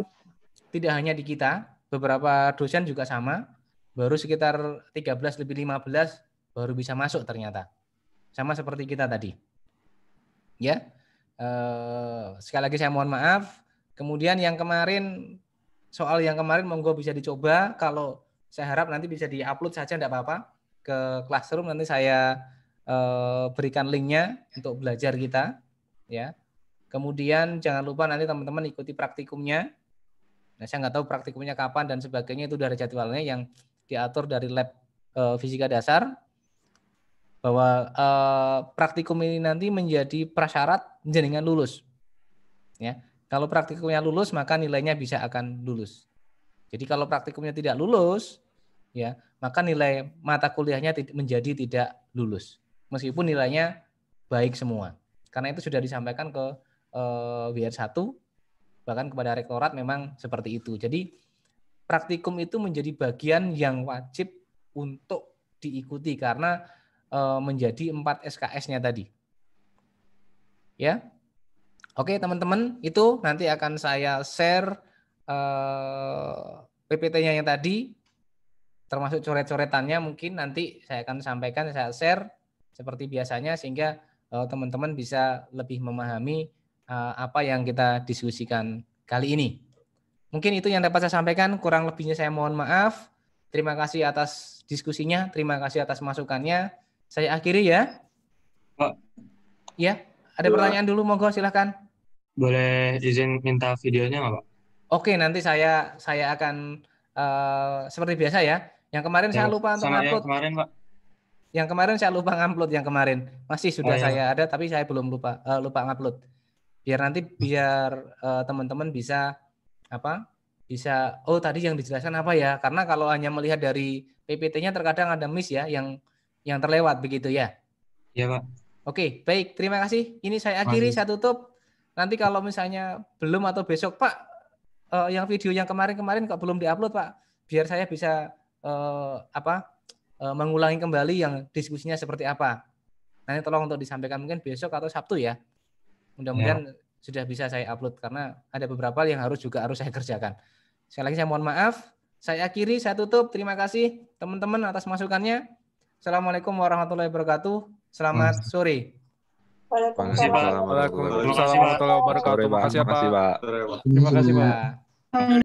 Speaker 1: tidak hanya di kita, beberapa dosen juga sama. Baru sekitar 13 lebih 15 baru bisa masuk ternyata. Sama seperti kita tadi. Ya. Sekali lagi saya mohon maaf. Kemudian yang kemarin, soal yang kemarin monggo bisa dicoba. Kalau saya harap nanti bisa di-upload saja, tidak apa-apa, ke Classroom. Nanti saya berikan linknya untuk belajar kita. Ya. Kemudian jangan lupa nanti teman-teman ikuti praktikumnya. Nah, saya nggak tahu praktikumnya kapan dan sebagainya, itu dari jadwalnya yang diatur dari lab fisika dasar. Bahwa praktikum ini nanti menjadi prasyarat jenengan lulus. Ya, kalau praktikumnya lulus maka nilainya bisa akan lulus. Jadi kalau praktikumnya tidak lulus, ya maka nilai mata kuliahnya menjadi tidak lulus, meskipun nilainya baik semua. Karena itu sudah disampaikan ke WR1, bahkan kepada rektorat memang seperti itu. Jadi praktikum itu menjadi bagian yang wajib untuk diikuti karena menjadi 4 SKS-nya tadi. Ya. Oke, teman-teman, itu nanti akan saya share PPT-nya yang tadi, termasuk coret-coretannya mungkin nanti saya akan sampaikan, saya share seperti biasanya sehingga teman-teman bisa lebih memahami apa yang kita diskusikan kali ini. Mungkin itu yang dapat saya sampaikan, kurang lebihnya saya mohon maaf. Terima kasih atas diskusinya, terima kasih atas masukannya. Saya akhiri ya.
Speaker 13: Pak.
Speaker 1: Ya, ada pertanyaan dulu, monggo silahkan.
Speaker 13: Boleh izin minta videonya nggak, Pak?
Speaker 1: Oke, nanti saya akan seperti biasa ya. Yang kemarin saya lupa untuk upload.
Speaker 13: Yang kemarin, Pak.
Speaker 1: Yang kemarin saya lupa ngupload yang kemarin. Masih sudah saya ada tapi saya belum lupa ngupload. Biar nanti teman-teman bisa bisa tadi yang dijelaskan apa ya? Karena kalau hanya melihat dari PPT-nya terkadang ada miss ya yang terlewat begitu ya.
Speaker 13: Iya, Pak.
Speaker 1: Oke, baik. Terima kasih. Ini saya akhiri, saya tutup. Nanti kalau misalnya belum atau besok, Pak, yang video yang kemarin kok belum diupload, Pak, biar saya bisa mengulangi kembali yang diskusinya seperti apa. Nanti tolong untuk disampaikan mungkin besok atau Sabtu ya. Mudah-mudahan sudah bisa saya upload karena ada beberapa yang harus saya kerjakan. Sekali lagi saya mohon maaf. Saya akhiri, saya tutup. Terima kasih teman-teman atas masukannya. Assalamualaikum warahmatullahi wabarakatuh. Selamat sore.
Speaker 5: Waalaikumsalam warahmatullahi wabarakatuh. Terima kasih, Pak.
Speaker 1: Terima kasih, Pak.